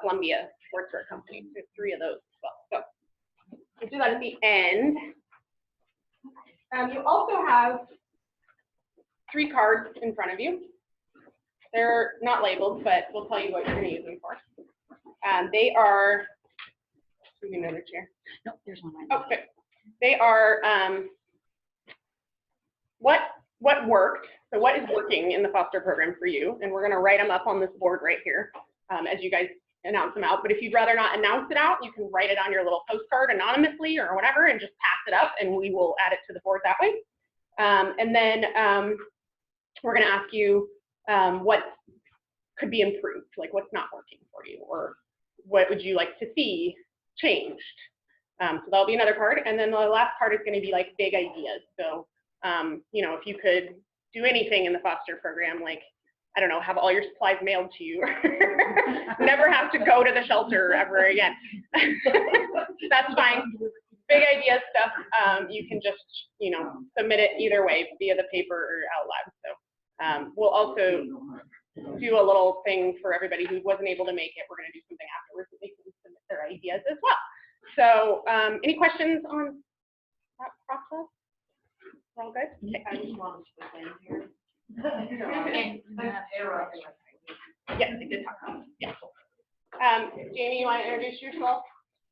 Columbia Sportswear Company. There's 3 of those as well. So we'll do that at the end. You also have 3 cards in front of you. They're not labeled, but we'll tell you what you're going to use them for. They are, another chair. No, there's one right now. Oh, good. They are what worked. So what is working in the foster program for you? And we're going to write them up on this board right here as you guys announce them out. But if you'd rather not announce it out, you can write it on your little postcard anonymously or whatever and just pass it up, and we will add it to the board that way. And then we're going to ask you what could be improved, like what's not working for you, or what would you like to see changed. So that'll be another card. And then the last card is going to be like big ideas. So, you know, if you could do anything in the foster program, like, I don't know, have all your supplies mailed to you, never have to go to the shelter ever again. That's fine. Big idea stuff, you can just, you know, submit it either way, via the paper or out loud. So we'll also do a little thing for everybody who wasn't able to make it. We're going to do something afterwards so they can submit their ideas as well. So any questions on that process? All good? Okay. I just wanted to put in here. Yes, I did talk about it. Yeah. Jamie, you want to introduce yourself?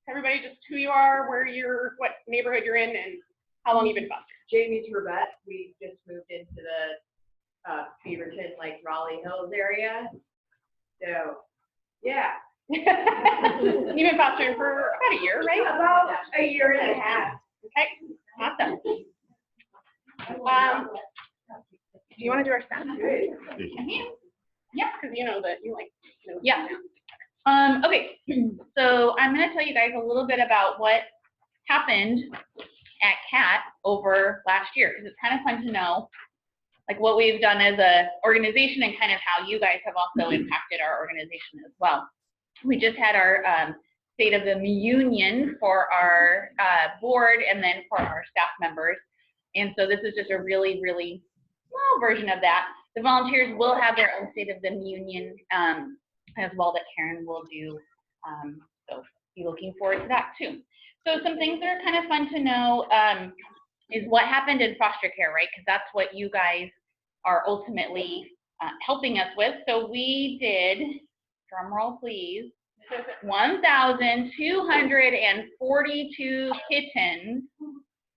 Everybody, just who you are, where you're, what neighborhood you're in, and how long you've been fostered. Jamie Turbett. We just moved into the Beaverton, like Raleigh Hills area. So, yeah. You've been fostering for about a year, right? About a year and a half. Okay, awesome. Do you want to do our staff? Yeah, because you know that you like. You know, yeah. Okay, so I'm going to tell you guys a little bit about what happened at CAT over last year, because it's kind of fun to know like what we've done as a organization and kind of how you guys have also impacted our organization as well. We just had our State of the Union for our board and then for our staff members. And so this is just a really, really small version of that. The volunteers will have their own State of the Union as well that Karen will do. So be looking forward to that too. So some things that are kind of fun to know is what happened in foster care, right? Because that's what you guys are ultimately helping us with. So we did, drum roll please, 1,242 kittens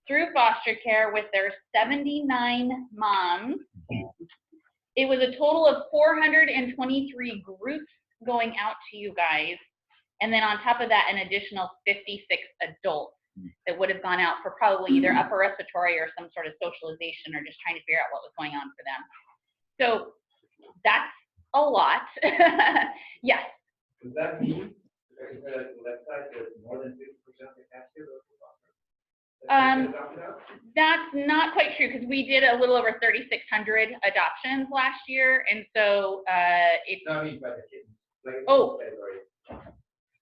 through foster care with their 79 moms. It was a total of 423 groups going out to you guys. And then on top of that, an additional 56 adults that would have gone out for probably either upper respiratory or some sort of socialization or just trying to figure out what was going on for them. So that's a lot. Yes. Does that mean that left side that more than 50% of the cats here? That's not quite true because we did a little over 3,600 adoptions last year, and so it's. No, I mean by the kittens. Like, oh. That's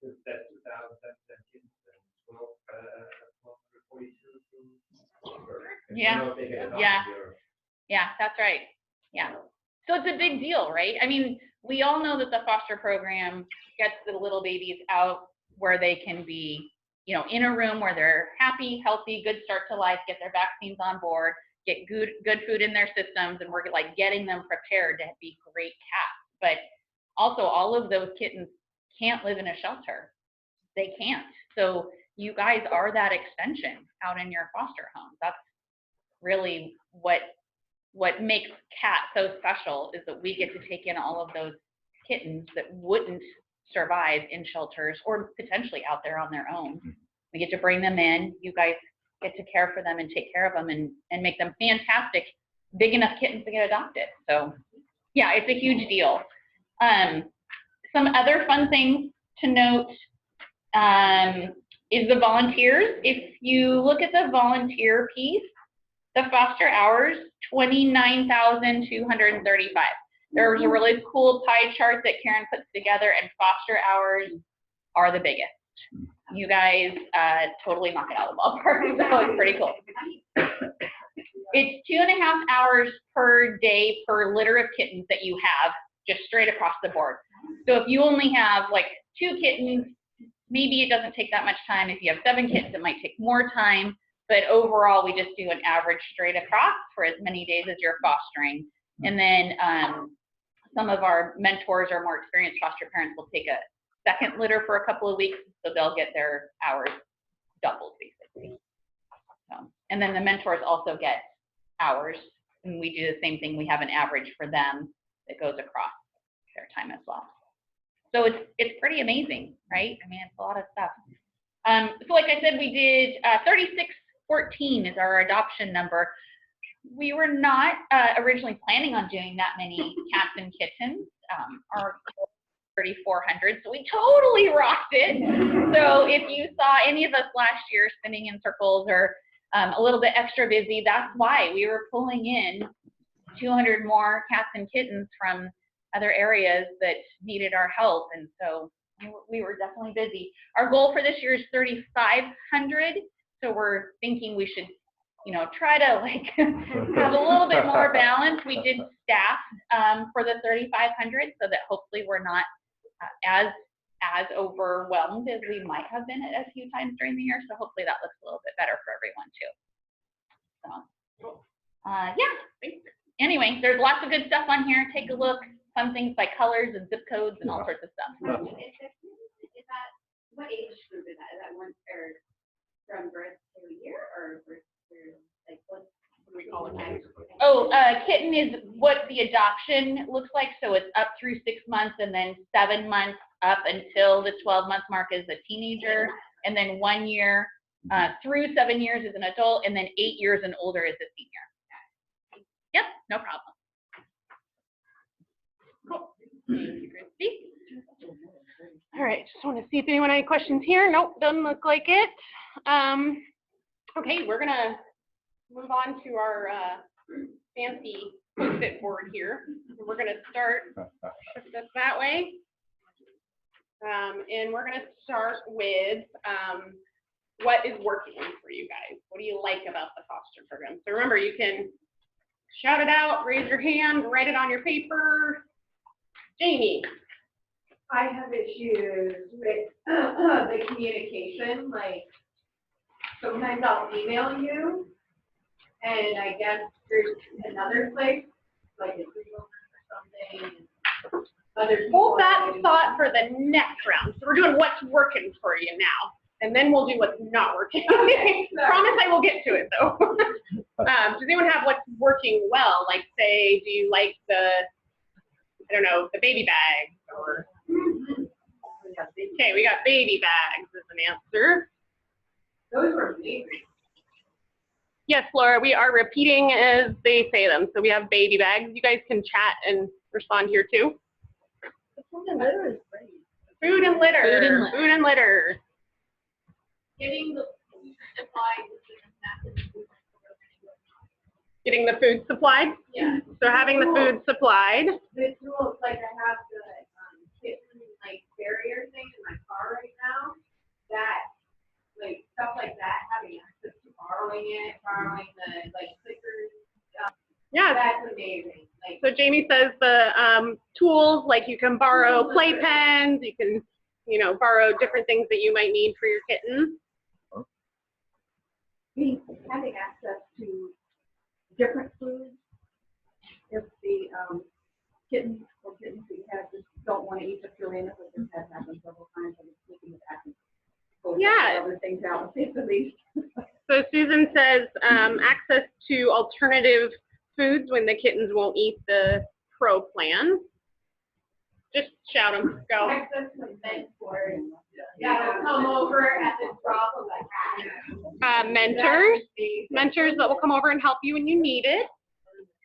2,710 kittens and 1,242. Yeah. Yeah. Yeah, that's right. Yeah. So it's a big deal, right? I mean, we all know that the foster program gets the little babies out where they can be, you know, in a room where they're happy, healthy, good start to life, get their vaccines on board, get good food in their systems, and we're like getting them prepared to be great cats. But also all of those kittens can't live in a shelter. They can't. So you guys are that extension out in your foster homes. That's really what makes CAT so special, is that we get to take in all of those kittens that wouldn't survive in shelters or potentially out there on their own. We get to bring them in. You guys get to care for them and take care of them and make them fantastic, big enough kittens to get adopted. So yeah, it's a huge deal. Some other fun things to note is the volunteers. If you look at the volunteer piece, the foster hours, 29,235. There was a really cool pie chart that Karen puts together, and foster hours are the biggest. You guys totally knock it out of the ballpark, so it's pretty cool. It's 2.5 hours per day per litter of kittens that you have, just straight across the board. So if you only have like 2 kittens, maybe it doesn't take that much time. If you have 7 kittens, it might take more time. But overall, we just do an average straight across for as many days as you're fostering. And then some of our mentors or more experienced foster parents will take a second litter for a couple of weeks, so they'll get their hours doubled, basically. So, and then the mentors also get hours, and we do the same thing. We have an average for them that goes across their time as well. So it's pretty amazing, right? I mean, it's a lot of stuff. So like I said, we did 3614 is our adoption number. We were not originally planning on doing that many cats and kittens. Our 3,400, so we totally rocked it. So if you saw any of us last year spinning in circles or a little bit extra busy, that's why we were pulling in 200 more cats and kittens from other areas that needed our help, and so we were definitely busy. Our goal for this year is 3,500, so we're thinking we should, you know, try to like have a little bit more balance. We did staff for the 3,500 so that hopefully we're not as overwhelmed as we might have been at a few times during the year. So hopefully that looks a little bit better for everyone too. So yeah. Anyway, there's lots of good stuff on here. Take a look. Some things like colors and zip codes and all sorts of stuff. Is that, what age group is that? Is that one or from birth to a year or birth to like what do we call it? Oh, kitten is what the adoption looks like. So it's up through 6 months, and then 7 months up until the 12-month mark is a teenager, and then 1 year through 7 years is an adult, and then 8 years and older is a senior. Yep, no problem. Cool. Thank you, Christy. All right, just want to see if anyone had any questions here. Nope, doesn't look like it. Okay, we're gonna move on to our fancy post-it board here. We're gonna start shift this that way. And we're gonna start with what is working for you guys. What do you like about the foster program? So remember, you can shout it out, raise your hand, write it on your paper. Jamie. I have issues with the communication, like sometimes I'll email you and I guess there's another place, like a Google or something. Other Hold that thought for the next round. So we're doing what's working for you now, and then we'll do what's not working. Okay, Promise I will get to it though. Does anyone have what's working well? Like say, do you like the, I don't know, the baby bags or? Okay, we got baby bags as an answer. Those were amazing. Yes, Laura, we are repeating as they say them. So we have baby bags. You guys can chat and respond here too. Food and litter is great. Food and litter. Food and litter. Food and litter. Getting the food supplies. Getting the food supplied. Yeah. So having the food supplied. The tools, like I have the kitten like barrier thing in my car right now, that like stuff like that, having access to borrowing the like clickers, Yeah. that's amazing. Like So Jamie says the tools, like you can borrow play pens, you can, you know, borrow different things that you might need for your kitten. Having access to different foods. If the kittens we have just don't want to eat the Purina, which has happened several times, and it's taking it back and Yeah. other things out, basically. So Susan says access to alternative foods when the kittens won't eat the pro plan. Just shout them, go. access to mentors that'll come over at the drop of a hat. Mentors that will come over and help you when you need it.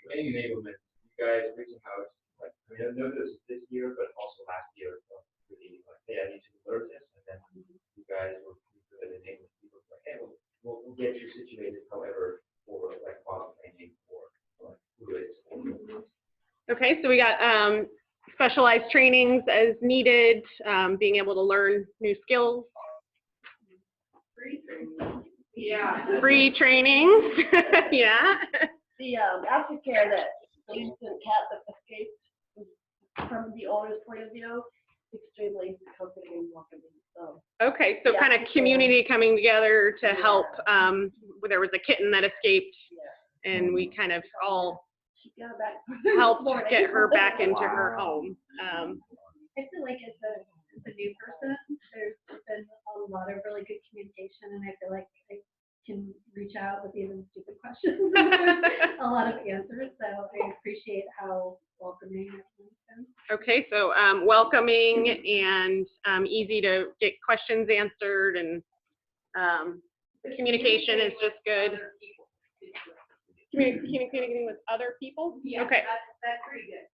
Training enablement, you guys reaching out, like, I mean, I've noticed this year, but also last year, really, like, hey, I need to learn this, and then you guys were pretty good at enabling people, like, hey, we'll get you situated, however, for like model training or like fluids. Okay, so we got specialized trainings as needed, being able to learn new skills. Free training. Yeah. Free trainings, yeah. The aftercare that the recent cat that escaped from the owner's point of view, extremely comforting and welcoming. So Okay, so Yeah. kind of community coming together to help. There was a kitten that escaped, and we kind of all she got back. helped get her back into her home. I feel like as a new person, there's been a lot of really good communication, and I feel like I can reach out with even stupid questions, a lot of answers. So I appreciate how welcoming everyone's been. Okay, so welcoming and easy to get questions answered, and the communication is just good. Communicating with other people? Yeah, Okay, that's pretty good.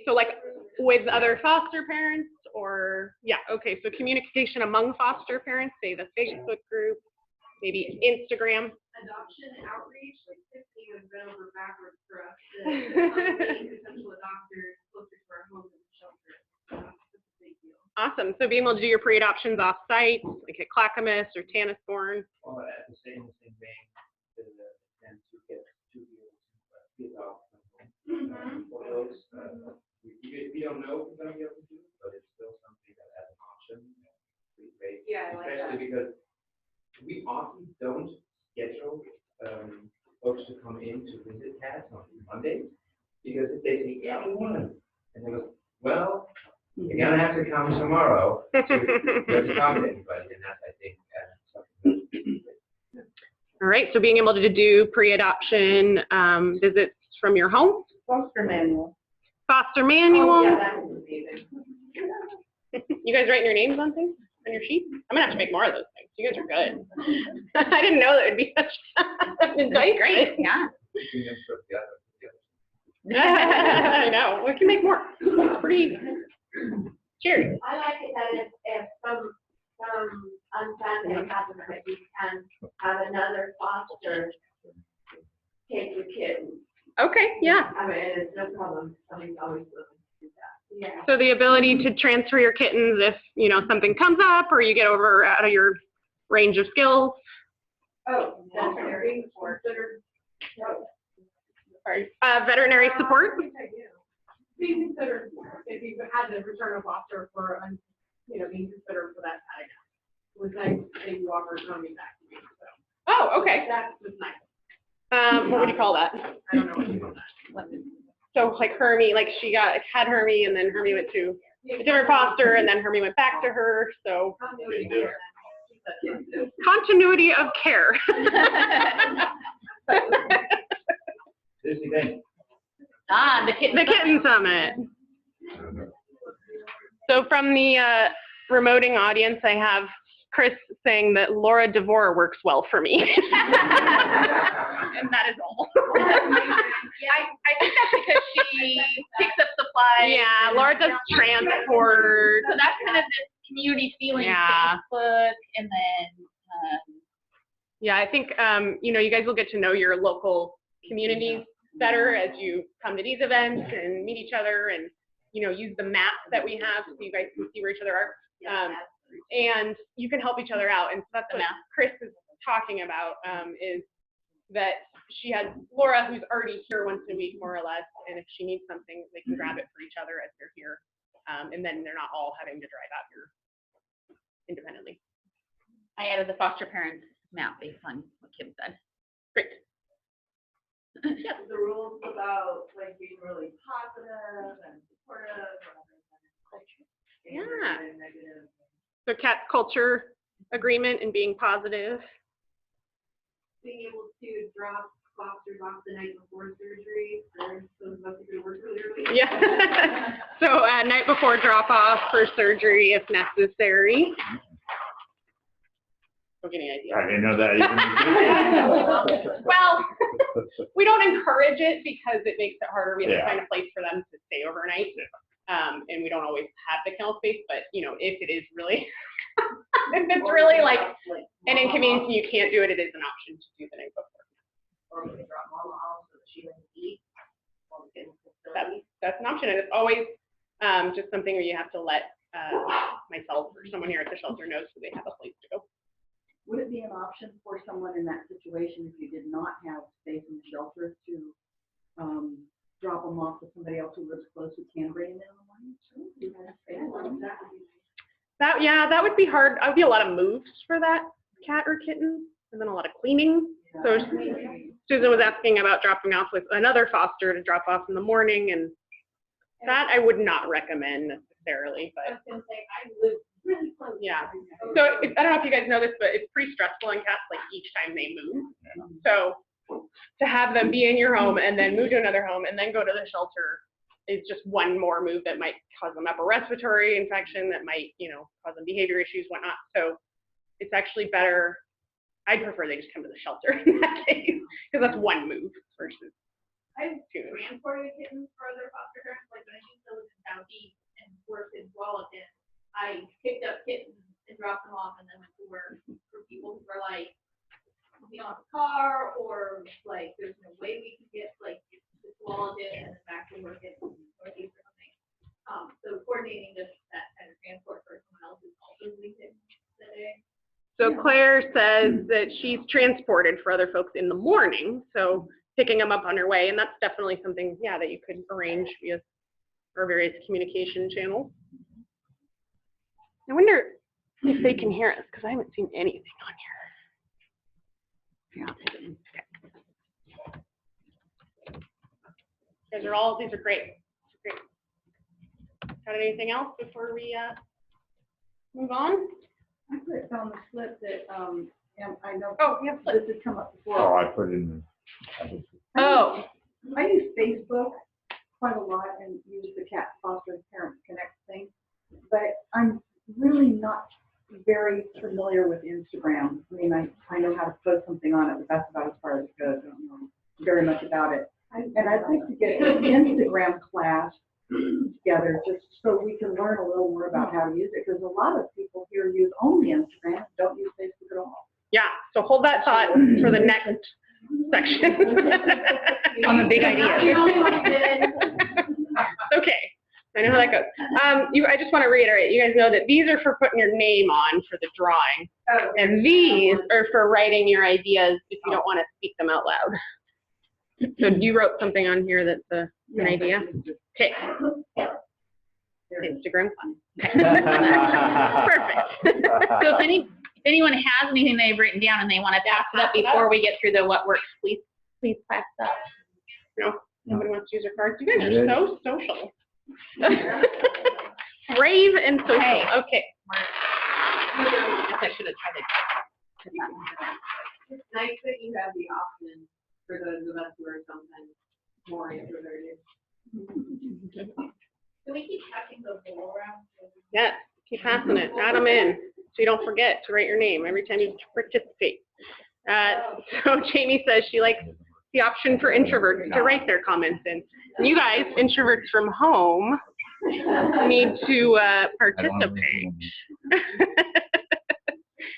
so like with other foster parents, or, yeah, okay, so communication among foster parents, say the Facebook group, maybe Instagram. Adoption outreach, like Tiffany has been over backwards for us to find potential adopters closer to our homes and shelters. So that's a big deal. Awesome, so being able to do your pre-adoptions off-site, like at Clackamas or Tanasbourne. Well, at the same vein, the attempt to get to be able to get out for those, we don't know if we're gonna be able to do it, but it's still something that as an option, pretty great. Yeah, I like that. Especially because we often don't schedule folks to come in to visit cats on Mondays, because if they say, yeah, we want them, and they go, well, you're gonna have to come tomorrow to accommodate anybody, and that's, I think, something that's All right, so being able to do pre-adoption visits from your home, Foster manual. foster manual. Oh, yeah, that was amazing. You guys writing your names on things, on your sheet? I'm gonna have to make more of those things. You guys are good. I didn't know that would be such an indictment. Great, yeah. between them for the other. I know, we can make more. It's pretty cheery. I like it that if some unfriendly happens, that you can have another foster take your kitten. Okay, yeah. I mean, it's no problem. Somebody's always willing to do that. Yeah. So the ability to transfer your kittens if, you know, something comes up or you get over out of your range of skills. Oh, that's very considered. Sorry. Veterinary support. Be considered, if you had to return a foster for, being considered for that kind of, was nice that you offered coming back to me, so. Oh, okay. That's just nice. What would you call that? I don't know what you call that. So like Hermie, like she had Hermie and then Hermie went to a different foster and then Hermie went back to her. So continuity of care. Disney thing. The kitten. The Kitten Summit. So from the remoting audience, I have Chris saying that Laura DeVore works well for me. And that is all. Yeah, I think that's because she picks up supplies. Yeah, Laura does transport. So that's kind of this community feeling, Yeah. Facebook, and then, Yeah, I think, you guys will get to know your local communities better as you come to these events and meet each other and, use the maps that we have so you guys can see where each other are. And you can help each other out. And so that's what Chris is talking about, is that she has Laura, who's already here once a week, more or less. And if she needs something, they can grab it for each other as they're here. And then they're not all having to drive out here independently. I added the foster parents map based on what Kim said. Great. The rules about being really positive and supportive. Yeah. And negative. So cat culture agreement and being positive. Being able to drop fosters off the night before surgery, or those of us who can work really early. Yeah. So night before drop off for surgery if necessary. Don't get any idea. I didn't know that. Well, we don't encourage it because it makes it harder. We have to Yeah. find a place for them to stay overnight. And we don't always have the kennel space, but if it is really, if it's really like an inconvenience and you can't do it, it is an option to do the night before. Or we can drop mom off so that she doesn't eat while we get in the facility. That's an option, and it's always just something where you have to let myself or someone here at the shelter know so they have a place to go. Would it be an option for someone in that situation if you did not have space in the shelter to drop them off to somebody else who lives close who can bring them in on That would be hard. That would be a lot of moves for that cat or kitten, and then a lot of cleaning. So Susan was asking about dropping off with another foster to drop off in the morning, and that I would not recommend necessarily. But I was gonna say, I live really close. yeah. So I don't know if you guys know this, but it's pretty stressful in cats, like each time they move. So to have them be in your home and then move to another home and then go to the shelter is just one more move that might cause them upper respiratory infection, that might, cause them behavior issues, whatnot. So it's actually better. I'd prefer they just come to the shelter in that case, because that's one move versus I've two. transported kittens for other foster parents, like when I used to live in Southeast and worked in Wallaton, I picked up kittens and dropped them off and then went to work for people who were like, we don't have a car, or like, there's no way we can get like to Wallaton and then back to work in Northeast or something. So coordinating just that kind of transport for someone else is also really good today. So Claire says that she's transported for other folks in the morning, so picking them up on her way, and that's definitely something, that you could arrange via our various communication channels. I wonder if they can hear us, because I haven't seen anything on here. These are great. Got anything else before we move on? I put it on the slip that, and I know. Oh, we have this has come up before. Oh, I put it in. Oh. I use Facebook quite a lot and use the Cat Foster Parents Connect thing, but I'm really not very familiar with Instagram. I mean, I know how to post something on it, but that's about as far as it goes. I don't know very much about it. And I'd like to get an Instagram class together just so we can learn a little more about how to use it, because a lot of people here use only Instagram, don't use Facebook at all. Yeah, so hold that thought for the next section. On the big idea. Okay, I know how that goes. I just want to reiterate, you guys know that these are for putting your name on for the drawing, and these are for writing your ideas if you don't want to speak them out loud. So you wrote something on here that's an idea? Okay. Instagram. Okay. Perfect. So if anyone has anything they've written down and they want to pass it up before we get through the what works, please pass it up. No, nobody wants to use their cards. You guys are so social. Brave and social. Hey. Okay. I guess I should have tried to. It's nice that you have the option for those of us who are sometimes more introverted. So we keep passing those all around. Yes, keep passing it. Add them in so you don't forget to write your name every time you participate. So Jamie says she likes the option for introverts to write their comments in. And you guys, introverts from home, need to participate.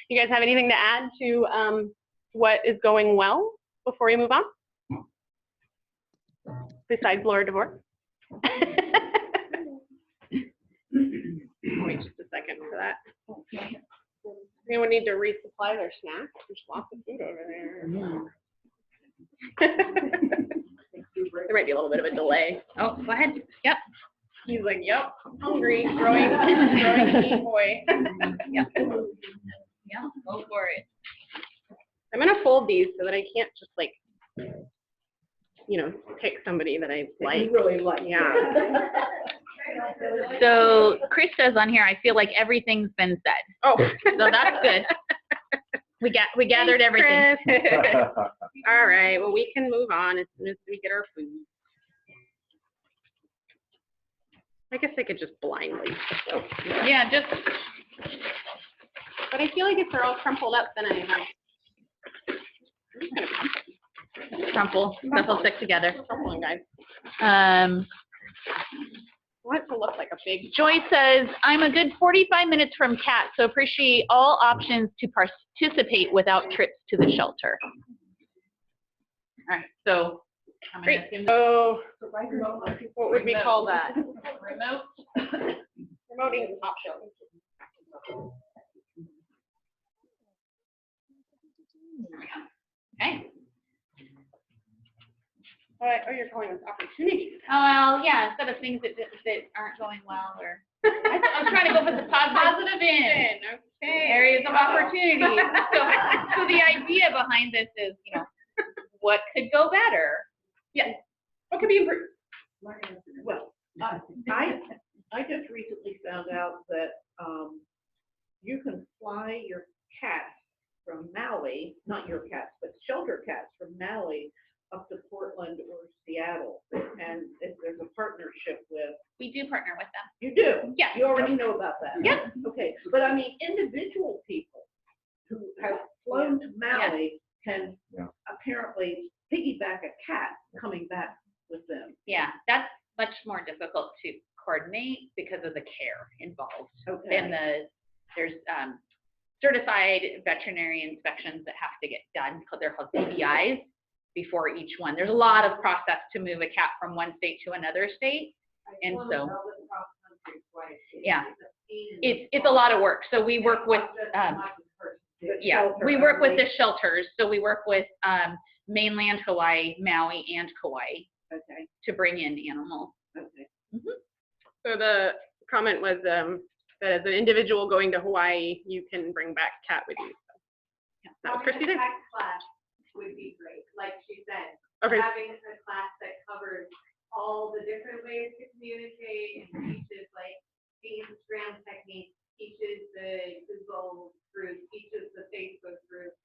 You guys have anything to add to what is going well before we move on? Besides Laura DeVore? Wait just a second for that. Anyone need to resupply their snacks? There's lots of food over there. There might be a little bit of a delay. Oh, go ahead. Yep. He's like, yep, hungry, growing boy. Yep. Yeah, go for it. I'm gonna fold these so that I can't just like, pick somebody that I like. You really like. Yeah. So Chris says on here, I feel like everything's been said. Oh. So that's good. We gathered everything. All right, well, we can move on as soon as we get our food. I guess I could just blindly. Yeah, just. But I feel like if they're all crumpled up, then I have. Crumple. Stuff will stick together. Crumpling, guys. I want it to look like a big. Joy says, I'm a good 45 minutes from Cat, so appreciate all options to participate without trips to the shelter. All right, so. I'm Great. So, what would we call that? Remote. Remoting options. Okay. Oh, you're calling us opportunities. Oh, well, yeah, instead of things that aren't going well, or I'm trying to go for the positive in. Okay. Areas of opportunity. So the idea behind this is, what could go better? Yes. What could be improved? Well, I just recently found out that, you can fly your cats from Maui, not your cats, but shelter cats from Maui up to Portland or Seattle. And if there's a partnership with, We do partner with them. you do? Yeah. You already know about that? Yep. Okay, but I mean, individual people who have flown to Maui can apparently piggyback a cat coming back with them. Yeah, that's much more difficult to coordinate because of the care involved. Okay. And there's certified veterinary inspections that have to get done, they're called CBIs, before each one. There's a lot of process to move a cat from one state to another state. And so, yeah, it's a lot of work. So we work with, we work with the shelters. So we work with mainland Hawaii, Maui, and Kauai to bring in animals. Okay. So the comment was that as an individual going to Hawaii, you can bring back cat with you. So that was Christy there. Tech class would be great, like she said. Okay. Having a class that covers all the different ways to communicate and teaches like the Instagram technique, teaches the Google group, teaches the Facebook group,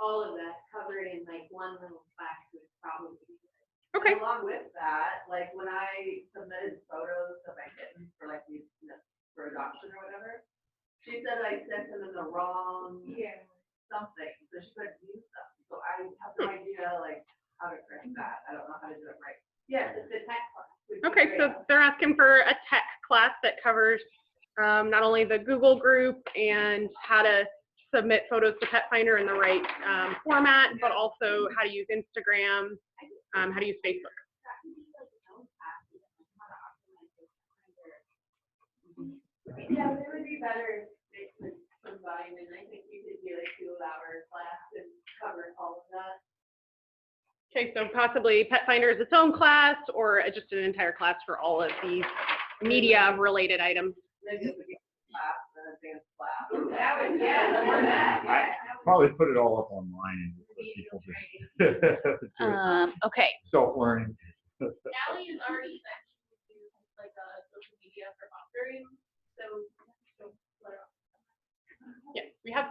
all of that covered in like one little class would probably be good. Okay. Along with that, like when I submitted photos of my kittens for like these, for adoption or whatever, she said I sent them in the wrong something, so she could use them. So I have no idea like how to correct that. I don't know how to do it right. Yes, it's a tech class. Okay, so they're asking for a tech class that covers not only the Google group and how to submit photos to Pet Finder in the right format, but also how to use Instagram, how to use Facebook. Yeah, but it would be better if it was combined, and I think you could do a 2-hour class and cover all of that. Okay, so possibly Pet Finder is its own class or just an entire class for all of these media related items. Then just a class, an advanced class. That would, yeah. Probably put it all up online and let people just Okay. self-learning. Allie is already mentioned to do like a social media for fostering, so let her off. Yeah, we have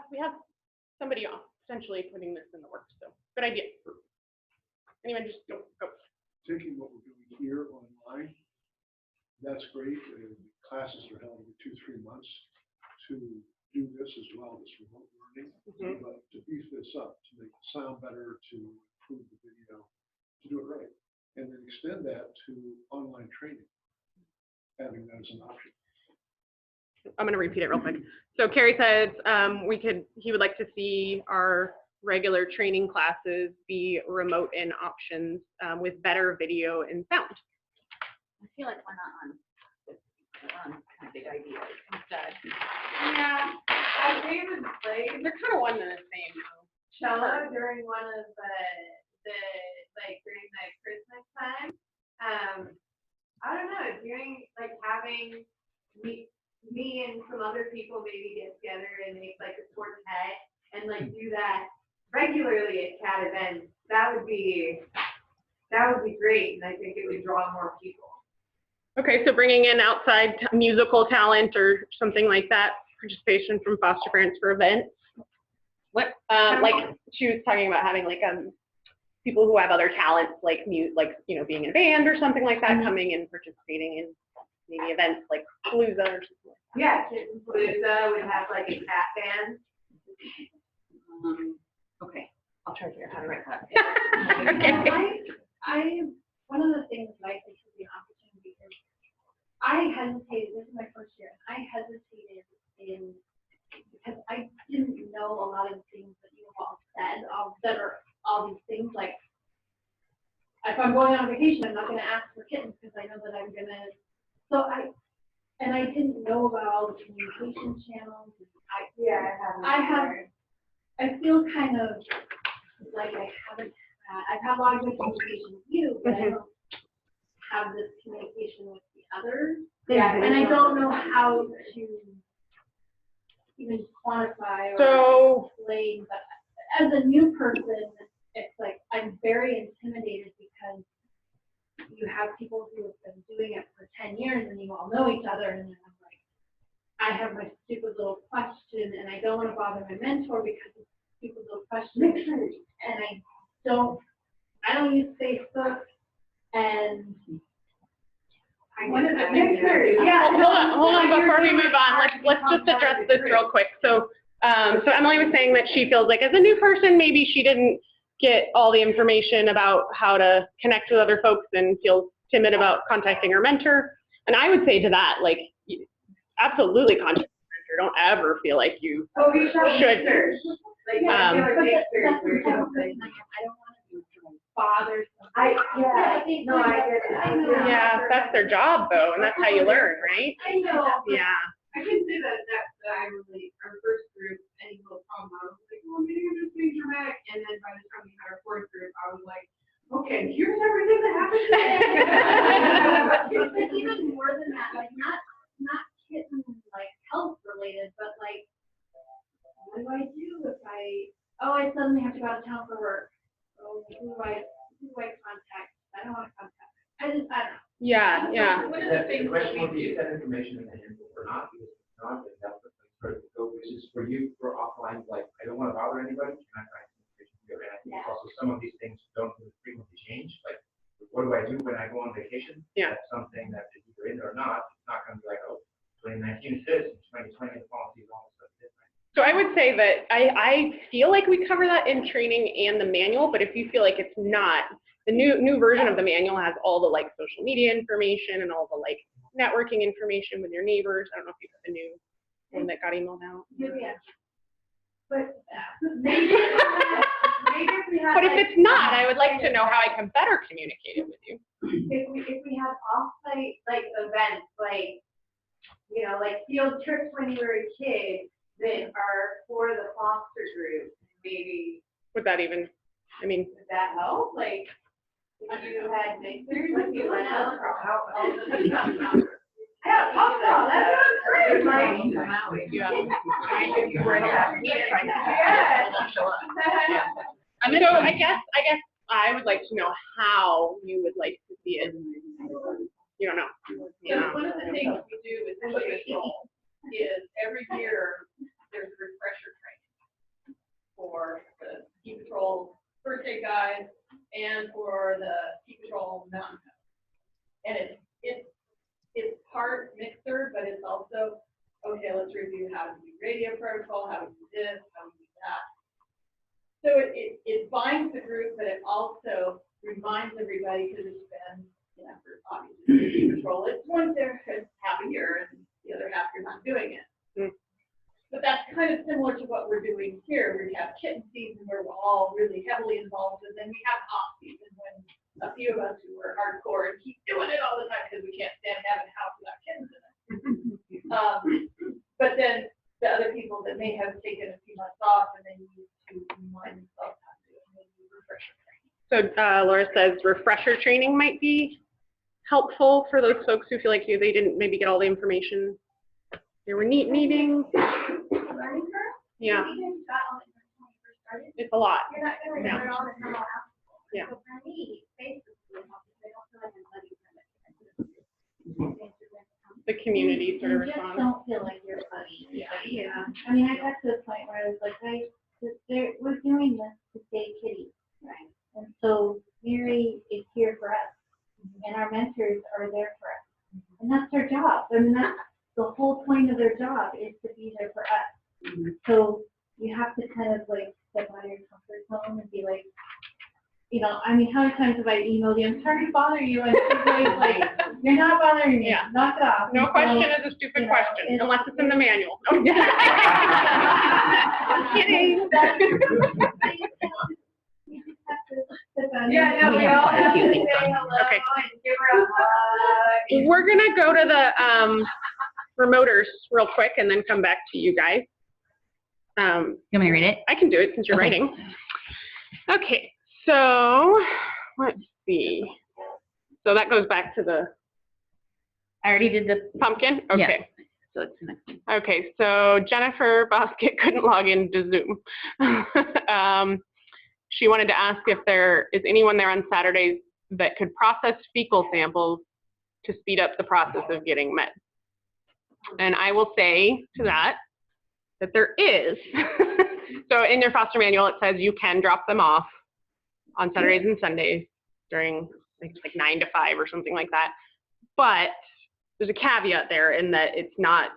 somebody on potentially putting this in the works, so good idea. Anyone just go. Taking what we're doing here online, that's great. Classes are held every 2-3 months to do this as well, this remote learning. But to beef this up, to make it sound better, to improve the video, to do it right. And then extend that to online training, having that as an option. I'm going to repeat it real quick. So Carrie said he would like to see our regular training classes be remote in options with better video and sound. I feel like we're not on kind of big ideas instead. Yeah, I agree with Blake. They're kind of one and the same. Cello during one of the like during the Christmas time. I don't know, during like having me and some other people maybe get together and make like a quartet and like do that regularly at cat events. That would be great, and I think it would draw more people. Okay, so bringing in outside musical talent or something like that, participation from foster parents for events. What, like she was talking about having like people who have other talents, like being in a band or something like that, coming and participating in maybe events like Palooza or something. Yeah, Kitten Palooza would have like a cat band. Okay, I'll try to figure out how to write that. I one of the things that I think would be an opportunity is I hesitated, this is my first year, and I hesitated because I didn't know a lot of the things that you have all said, that are all these things, like if I'm going on vacation, I'm not gonna ask for kittens because I know that I'm gonna, I didn't know about all the communication channels. I feel kind of like I haven't I've had a lot of good communication with you, but I don't have this communication with the others. Yeah. And I don't know how to even quantify or So, explain, but as a new person, it's like, I'm very intimidated because you have people who have been doing it for 10 years and you all know each other, and then I'm like, I have my stupid little question and I don't want to bother my mentor because it's a stupid little question, and I don't use Facebook, and What is it? Mixer, yeah, hold on, before we move on, let's just address this real quick. So Emily was saying that she feels like as a new person, maybe she didn't get all the information about how to connect with other folks and feels timid about contacting her mentor. And I would say to that, like, absolutely contact your mentor. Don't ever feel like you should. Like, Yeah, I feel like but they that's the experience type of something. person I don't want to bother I somebody. no, I get it. Yeah, that's their job though, and that's how you learn, right? I know. Yeah. I can say that I really, our first group, any little problem, I was like, well, maybe I'm just being dramatic. And then by the time we had our fourth group, I was like, okay, here's everything that happened today. It's even more than that, like not kitten like health related, but like, what do I do if I suddenly have to go out of town for work? Oh, who do I contact? I don't want to contact. I don't know. Yeah, yeah. One of the things that would be, is that information in the handbook or not? Because if it's not, then that's the place for it to go, which is for you, for offline, like, I don't want to bother anybody, can I find information here? And I think also some of these things don't really frequently change, like, what do I do when I go on vacation? Yeah. That's something that is either in there or not. It's not going to be like, oh, 2019 is this, and 2020 the policy is all stuff different. So I would say that I feel like we cover that in training and the manual, but if you feel like it's not, the new version of the manual has all the like social media information and all the like networking information with your neighbors. I don't know if you got the new one that got emailed out. Yeah. But maybe if we had. But if like, it's not, I would like to know how I can better communicate it with you. If we have off-site like events, like, you know, like field trips when you were a kid that are for the foster group, maybe Would that even, I mean, would that help? Like, if you had mixers, like you went out. Yeah, awesome, that sounds great, like. yeah. Yeah. So I guess I would like to know how you would like to see it. You don't know. So one of the things we do with Mission Control is every year there's a refresher training for the Ski Patrol first aid guys and for the Ski Patrol mountain guys. And it's part mixer, but it's also, okay, let's review how to do radio protocol, how to do this, how to do that. So it binds the group, but it also reminds everybody, because it's been an effort, obviously, to control it. Once they're half a year, and the other half you're not doing it. Mm. But that's kind of similar to what we're doing here. We have kitten season where we're all really heavily involved, and then we have off season when a few of us who are hardcore and keep doing it all the time because we can't stand having a house without kittens in it. But then the other people that may have taken a few months off and they need to remind themselves how to do it, maybe refresher training. So Laura says refresher training might be helpful for those folks who feel like they didn't maybe get all the information. There were neat meetings. Learning curve? Yeah, You got all the information when you first started. it's a lot. You're not going to Yeah. learn all the time all after. Yeah. So for me, Facebook really helps. I don't feel like I'm letting The community sort of You just response. don't feel like you're buddy. Yeah. I mean, I got to the point where I was like, we're doing this to stay kitty. Right. And so Mary is here for us, and our mentors are there for us. And that's their job. I mean, that's the whole point of their job, is to be there for us. So you have to kind of like step out of your comfort zone and be like, you know, I mean, how many times have I emailed you? I'm sorry to bother you. And she's always like, you're not bothering me. Yeah. Knock it off. No So, question is a stupid you know, question, it's- unless it's in the manual. No. I'm kidding. You just have to step out of Yeah, your no, we all have to say Okay. hello and give her a hug. We're gonna go to the remoters real quick and then come back to you guys. You want me to read it? I can do it since you're Okay. writing. Okay, So let's see. So that goes back to the I already did the pumpkin? Yeah. Okay. so it's next. Okay, so Jennifer Bosket couldn't log into Zoom. She wanted to ask if there is anyone there on Saturdays that could process fecal samples to speed up the process of getting med. And I will say to that there is. So in your foster manual, it says you can drop them off on Saturdays and Sundays during like 9 to 5 or something like that. But there's a caveat there in that it's not,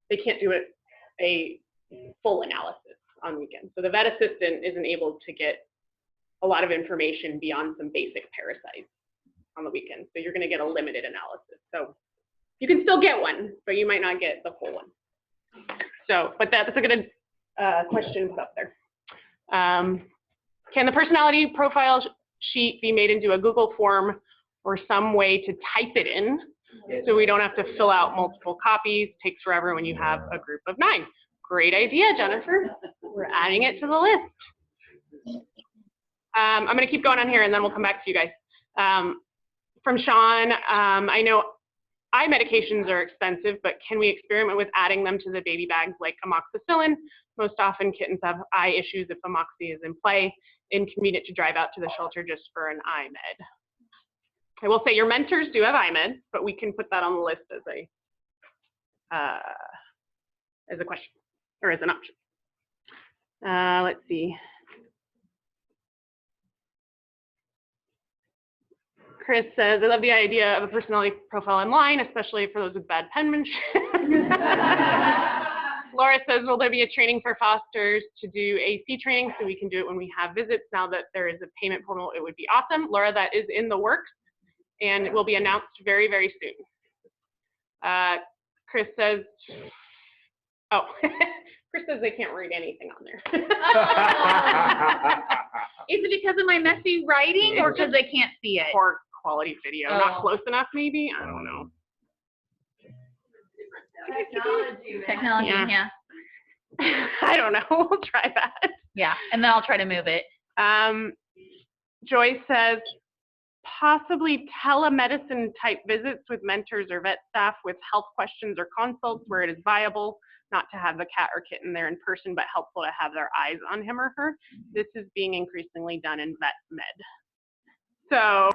they can't do a full analysis on weekends. So the vet assistant isn't able to get a lot of information beyond some basic parasites on the weekend. So you're gonna get a limited analysis. So you can still get one, but you might not get the full one. So, but that's a good question put up there. Can the personality profile sheet be made into a Google form or some way to type it in so we don't have to fill out multiple copies? Takes forever when you have a group of 9. Great idea, Jennifer. We're adding it to the list. I'm going to keep going on here and then we'll come back to you guys. From Sean, I know eye medications are expensive, but can we experiment with adding them to the baby bags like amoxicillin? Most often kittens have eye issues if amoxi is in play. Inconvenient to drive out to the shelter just for an eye med. I will say your mentors do have eye med, but we can put that on the list as a question or as an option. Let's see. Chris says, I love the idea of a personality profile online, especially for those with bad penmanship. Laura says, will there be a training for fosters to do AC training so we can do it when we have visits? Now that there is a payment portal, it would be awesome. Laura, that is in the works and it will be announced very, very soon. Chris says, oh, Chris says they can't read anything on there. Is it because of my messy writing or because they can't see it? Poor quality video, not close enough maybe? I don't know. Technology, yeah. I don't know, we'll try that. Yeah, and then I'll try to move it. Joyce says, possibly telemedicine type visits with mentors or vet staff with health questions or consults where it is viable not to have the cat or kitten there in person, but helpful to have their eyes on him or her. This is being increasingly done in vet med. So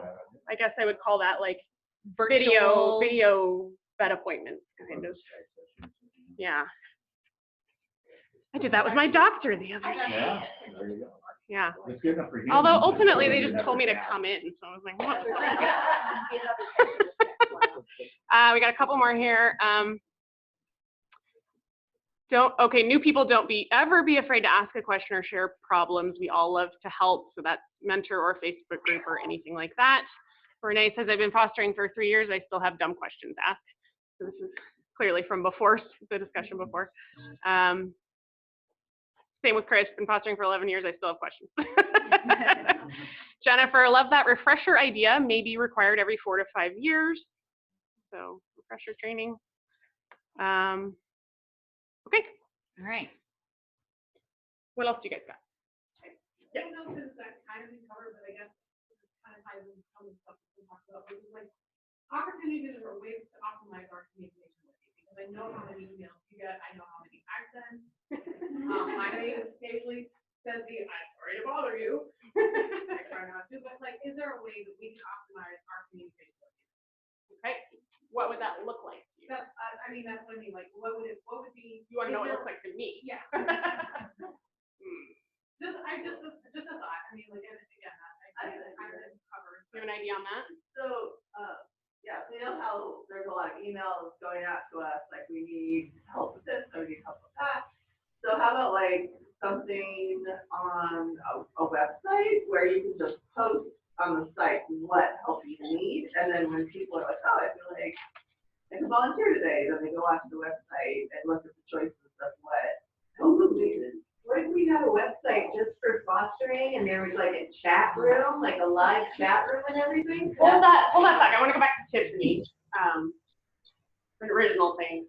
I guess I would call that like video vet appointments kind of. Yeah. I did that with my doctor the other day. Yeah, there you go. Yeah. It's good enough for him. Although ultimately they just told me to come in, so I was like, what? We got a couple more here. New people don't ever be afraid to ask a question or share problems. We all love to help, so that's mentor or Facebook group or anything like that. Renee says, I've been fostering for 3 years. I still have dumb questions asked. So this is clearly from before, the discussion before. Same with Chris, been fostering for 11 years. I still have questions. Jennifer, love that refresher idea. May be required every 4 to 5 years. So refresher training. Okay. All right. What else do you guys got? I don't know if this is kind of been covered, but I guess this kind of ties into some of the stuff we talked about. Which is like opportunities or ways to optimize our communication with you, because I know how many emails you get. I know how many accents. My name occasionally says the I'm sorry to bother you. I try not to, but like, is there a way that we can optimize our communication with you? Okay. What would that look like? That's, I mean, that's what I mean. Like, what would be? You want to know what it looks like to me? Yeah. Just a thought. I mean, like, and again, I kind of covered. Do you have an idea on that? So, yeah, so you know how there's a lot of emails going out to us, like we need help with this, or we need help with that. So how about like something on a website where you can just post on the site what help you need, and then when people are like, oh, I feel like I can volunteer today, then they go onto the website and look at the choices of what help is needed. What if we had a website just for fostering and there was like a chat room, like a live chat room and everything? Hold that back. I want to go back to Tiffany. An original thing.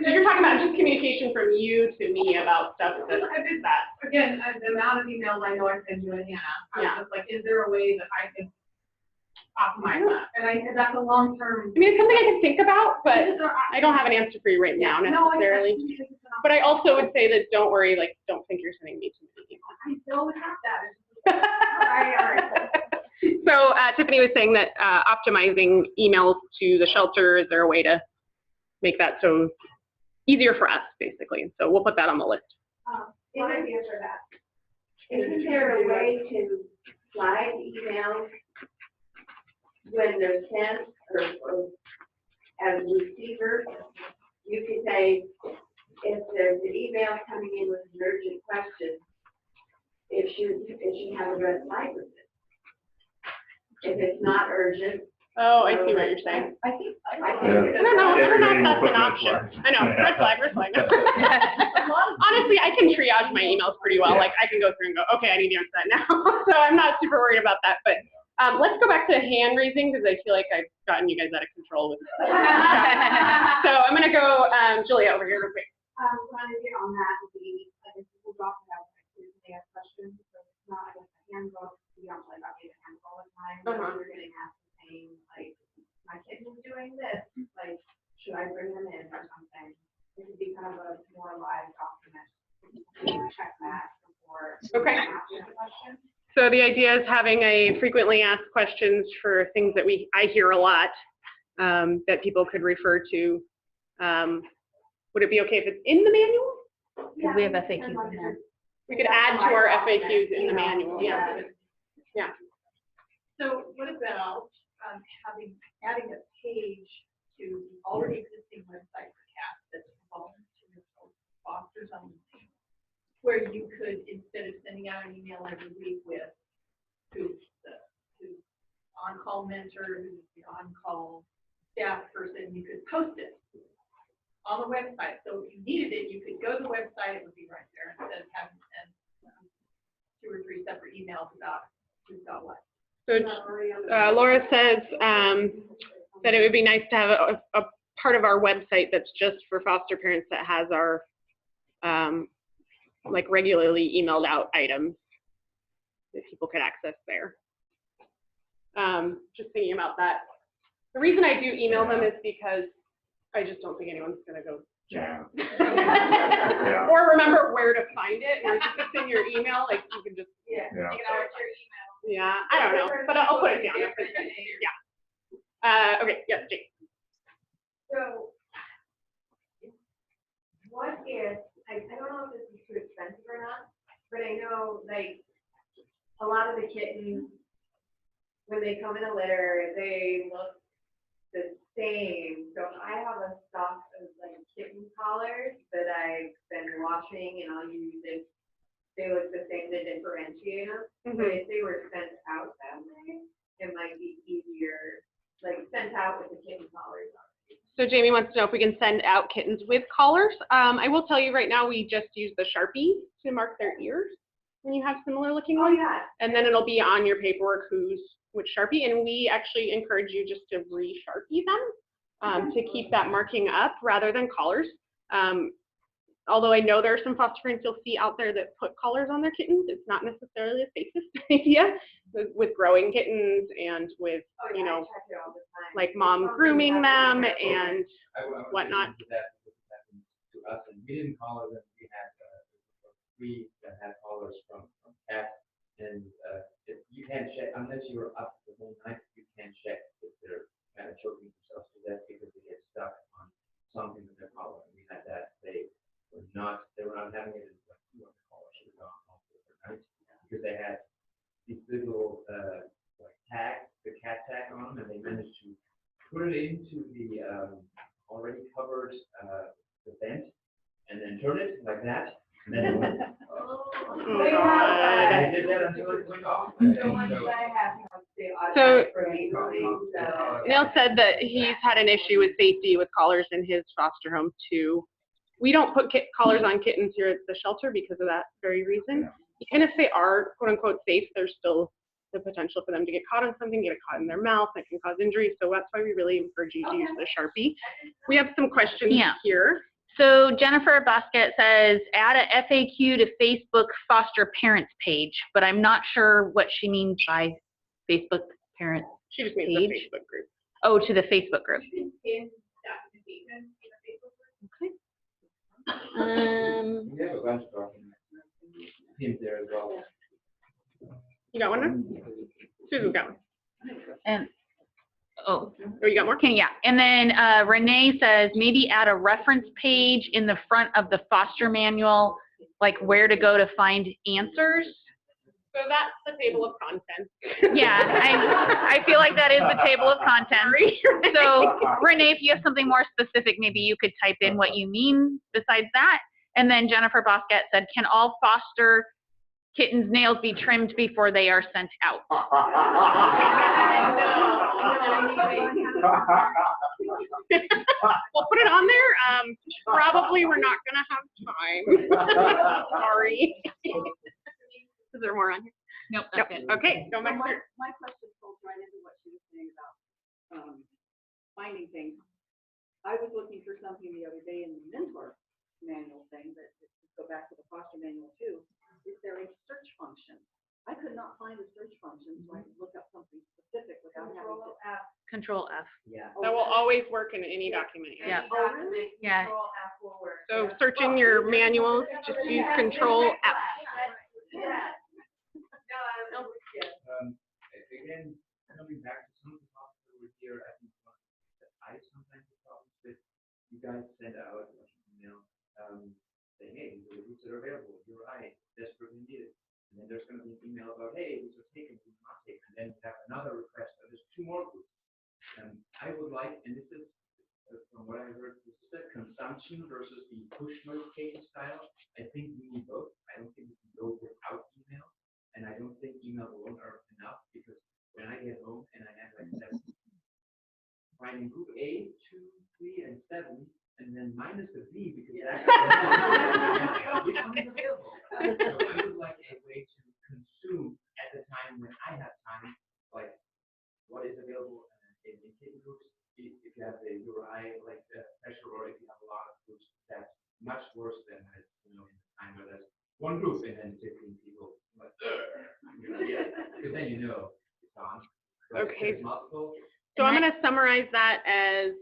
So you're talking about just communication from you to me about stuff that I did that. Again, the amount of emails I know I send you and Hannah, I was just like, is there a way that I can optimize that? And that's a long-term. I mean, it's something I can think about, but I don't have an answer for you right now necessarily. But I also would say that don't worry, like, don't think you're sending me too many emails. I don't have that. So Tiffany was saying that optimizing emails to the shelter, is there a way to make that so easier for us, basically? So we'll put that on the list. One idea for that. Isn't there a way to slide emails when they're sent or as a receiver? You could say, if there's an email coming in with an urgent question, it should have a red flag with it. If it's not urgent. Oh, I see what you're saying. I think. I don't know if that's an option. I know, red flag. Honestly, I can triage my emails pretty well. Like, I can go through and go, okay, I need to answer that now. So I'm not super worried about that. But let's go back to hand raising, because I feel like I've gotten you guys out of control with that. So I'm going to go, Julia, over here real quick. One idea on that would be, like, if people drop it out, like, they have questions, so it's not like a handbook, you don't like update a handbook all the time, but you're getting asked the same, like, my kitten is doing this, like, should I bring them in or something? It would be kind of a more live document. Check that before. Okay. Asking a question. So the idea is having a frequently asked questions for things that I hear a lot that people could refer to. Would it be okay if it's in the manual? Because we have FAQs in there. We could add to our FAQs in the manual, yeah. Yeah. So what about adding a page to the already existing website for cats that's volunteer fosters only, where you could, instead of sending out an email every week with who's the on-call mentor, who's the on-call staff person, you could post it on the website. So if you needed it, you could go to the website, it would be right there, instead of having to send 2 or 3 separate emails about who's got what. So Laura says that it would be nice to have a part of our website that's just for foster parents that has our like regularly emailed out items that people could access there. Just thinking about that. The reason I do email them is because I just don't think anyone's gonna go check. Yeah. Or remember where to find it. Or if it's in your email, like you can just Yeah. Take it out of your email. yeah, I don't know, but I'll put it down. Yeah. Okay. Yes, Jake. So, what if, I don't know if this is too expensive or not, but I know, like, a lot of the kittens, when they come in a litter, they look the same. So I have a stock of, like, kitten collars that I've been washing, and I'll use it. They look the same, they differentiate them. But if they were sent out that way, it might be easier, like, sent out with the kitten collars on. So Jamie wants to know if we can send out kittens with collars. I will tell you right now, we just use the Sharpie to mark their ears when you have similar looking ones. Oh, yeah. And then it'll be on your paperwork who's which Sharpie. And we actually encourage you just to re-Sharpie them to keep that marking up rather than collars. Although I know there are some foster parents you'll see out there that put collars on their kittens. It's not necessarily the safest idea with growing kittens and with, you know, like mom grooming them and whatnot. That happened to us, and we didn't collar them. We had three that had collars from cats, and if you can't check unless you're up the whole night. You can't check if they're kind of choking themselves to death because they get stuck on something with their collar. And we had that they were not having it as like 200 collars should have gone off overnight because they had these little like tags, the cat tag on them, and they managed to put it into the already covered the vent and then turn it like that, and then it went. I did that until it went off. So Neil said that he's had an issue with safety with collars in his foster home too. We don't put collars on kittens here at the shelter because of that very reason. Even if they are quote unquote safe, there's still the potential for them to get caught on something, get caught in their mouth, that can cause injury. So that's why we really encourage you to use the Sharpie. We have some questions here. So Jennifer Basket says, add a FAQ to Facebook foster parents page, but I'm not sure what she means by Facebook parents. She just means the Page. Facebook group. Oh, to the Facebook group. In documentation in a Facebook group. We have a bunch of documents in there as well. You got one now? Susan got one. And oh, Oh, you got more? yeah. And then Renee says maybe add a reference page in the front of the foster manual, like where to go to find answers. So that's the table of contents. Yeah, I feel like that is the table of contents. So Renee, if you have something more specific, maybe you could type in what you mean besides that. And then Jennifer Bosquet said, can all foster kittens' nails be trimmed before they are sent out? We'll put it on there. Probably we're not gonna have time. Sorry. Is there more on here? Nope, Nope. that's it. Okay, go back So through. my question falls right into what she was saying about, finding things. I was looking for something the other day in the mentor manual thing, but to go back to the foster manual too. Is there a search function? I could not find a search function, so I could look up something specific without having to. Control F. Yeah. That will always work in any document. Yeah. Oh, really? Yeah. So searching your manuals, just use Control F. Again, coming back to some of the topics that were here, I think that I sometimes have problems with, you guys send out an email, saying, hey, these are the groups that are available, you're right, desperately needed. And then there's gonna be an email about, hey, these are taken, these are not taken, and then you have another request, there's 2 more groups. I would like, and this is, from what I heard, this is the consumption versus the push notification style. I think we need both. I don't think we can go without email. And I don't think email alone are enough, because when I get home and I have like 7, finding group A, 2, 3, and 7, and then minus the B, because that's which one is available. So I would like a way to consume at the time when I have time, like what is available in kitten groups. If you have the URI like pressure, or if you have a lot of groups, that's much worse than in the time where there's 1 group and then 15 people. Like, because then you know it's on. But Okay. if there's multiple. So I'm going to summarize that as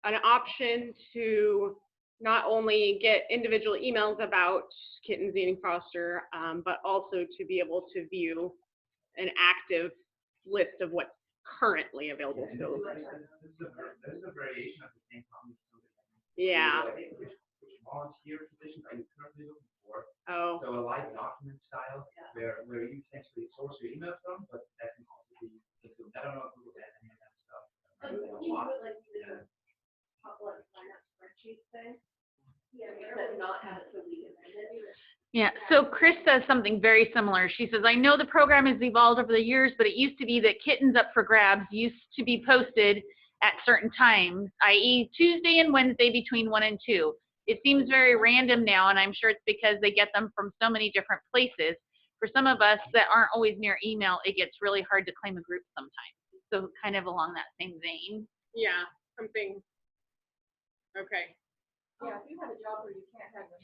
an option to not only get individual emails about kittens needing foster, but also to be able to view an active list of what's currently available. Yeah, So, this is a variation of the same problem. yeah. Like, which volunteer positions are you currently looking for? Oh. So a live document style where you essentially source your email from, but that can also be, I don't know if Google has any of that stuff. Yeah, so Chris says something very similar. She says, I know the program has evolved over the years, but it used to be that kittens up for grabs used to be posted at certain times, i.e. Tuesday and Wednesday between 1 and 2. It seems very random now, and I'm sure it's because they get them from so many different places. For some of us that aren't always near email, it gets really hard to claim a group sometimes. So kind of along that same vein. Yeah, something. Okay. Yeah, if you have a job where you can't have your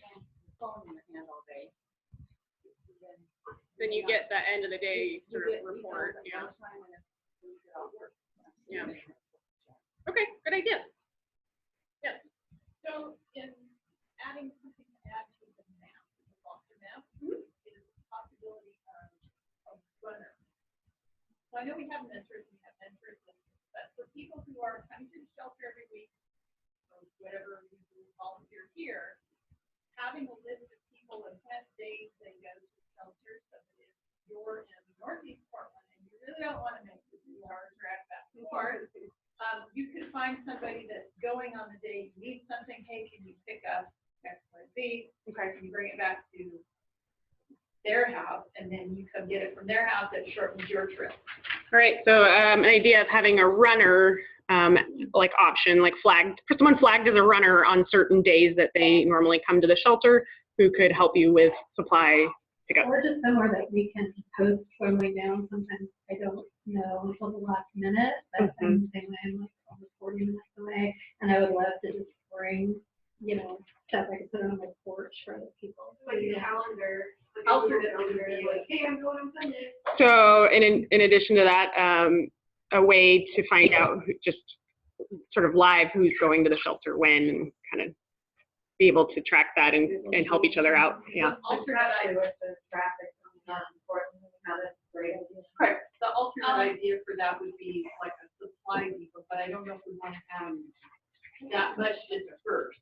phone in your hand all day. Then you get the end of the day sort of report. Yeah. Yeah. Okay, good idea. Yes. So in adding something to add to the map, the foster map, is the possibility of runner. So I know we have mentors, but for people who are coming to the shelter every week, or whatever you volunteer here, having a list of people and what days they go to the shelter, so that if you're in Northeast Portland and you really don't want to make the 2 hours drive back to Florida, you could find somebody that's going on the day you need something. Hey, can you pick up X, Y, Z? Okay, can you bring it back to their house, and then you come get it from their house? That shortens your trip. All right. So an idea of having a runner like option, like flagged, for someone flagged as a runner on certain days that they normally come to the shelter, who could help you with supply pickup. Or just somewhere that we can post when we're down. Sometimes I don't know until the last minute, but I'm the same way. I'm like almost 40 minutes away, and I would love to just boring, you know, stuff I could put on my porch for other people. Like a calendar, like a Alternate calendar, calendar. like, hey, I'm going on Sunday. So in addition to that, a way to find out just sort of live who's going to the shelter when and kind of be able to track that and help each other out. Yeah. Especially with the traffic coming on Portland, now that's a great idea. Correct. The alternate idea for that would be like a supply depot, but I don't know if we want to have that much dispersed.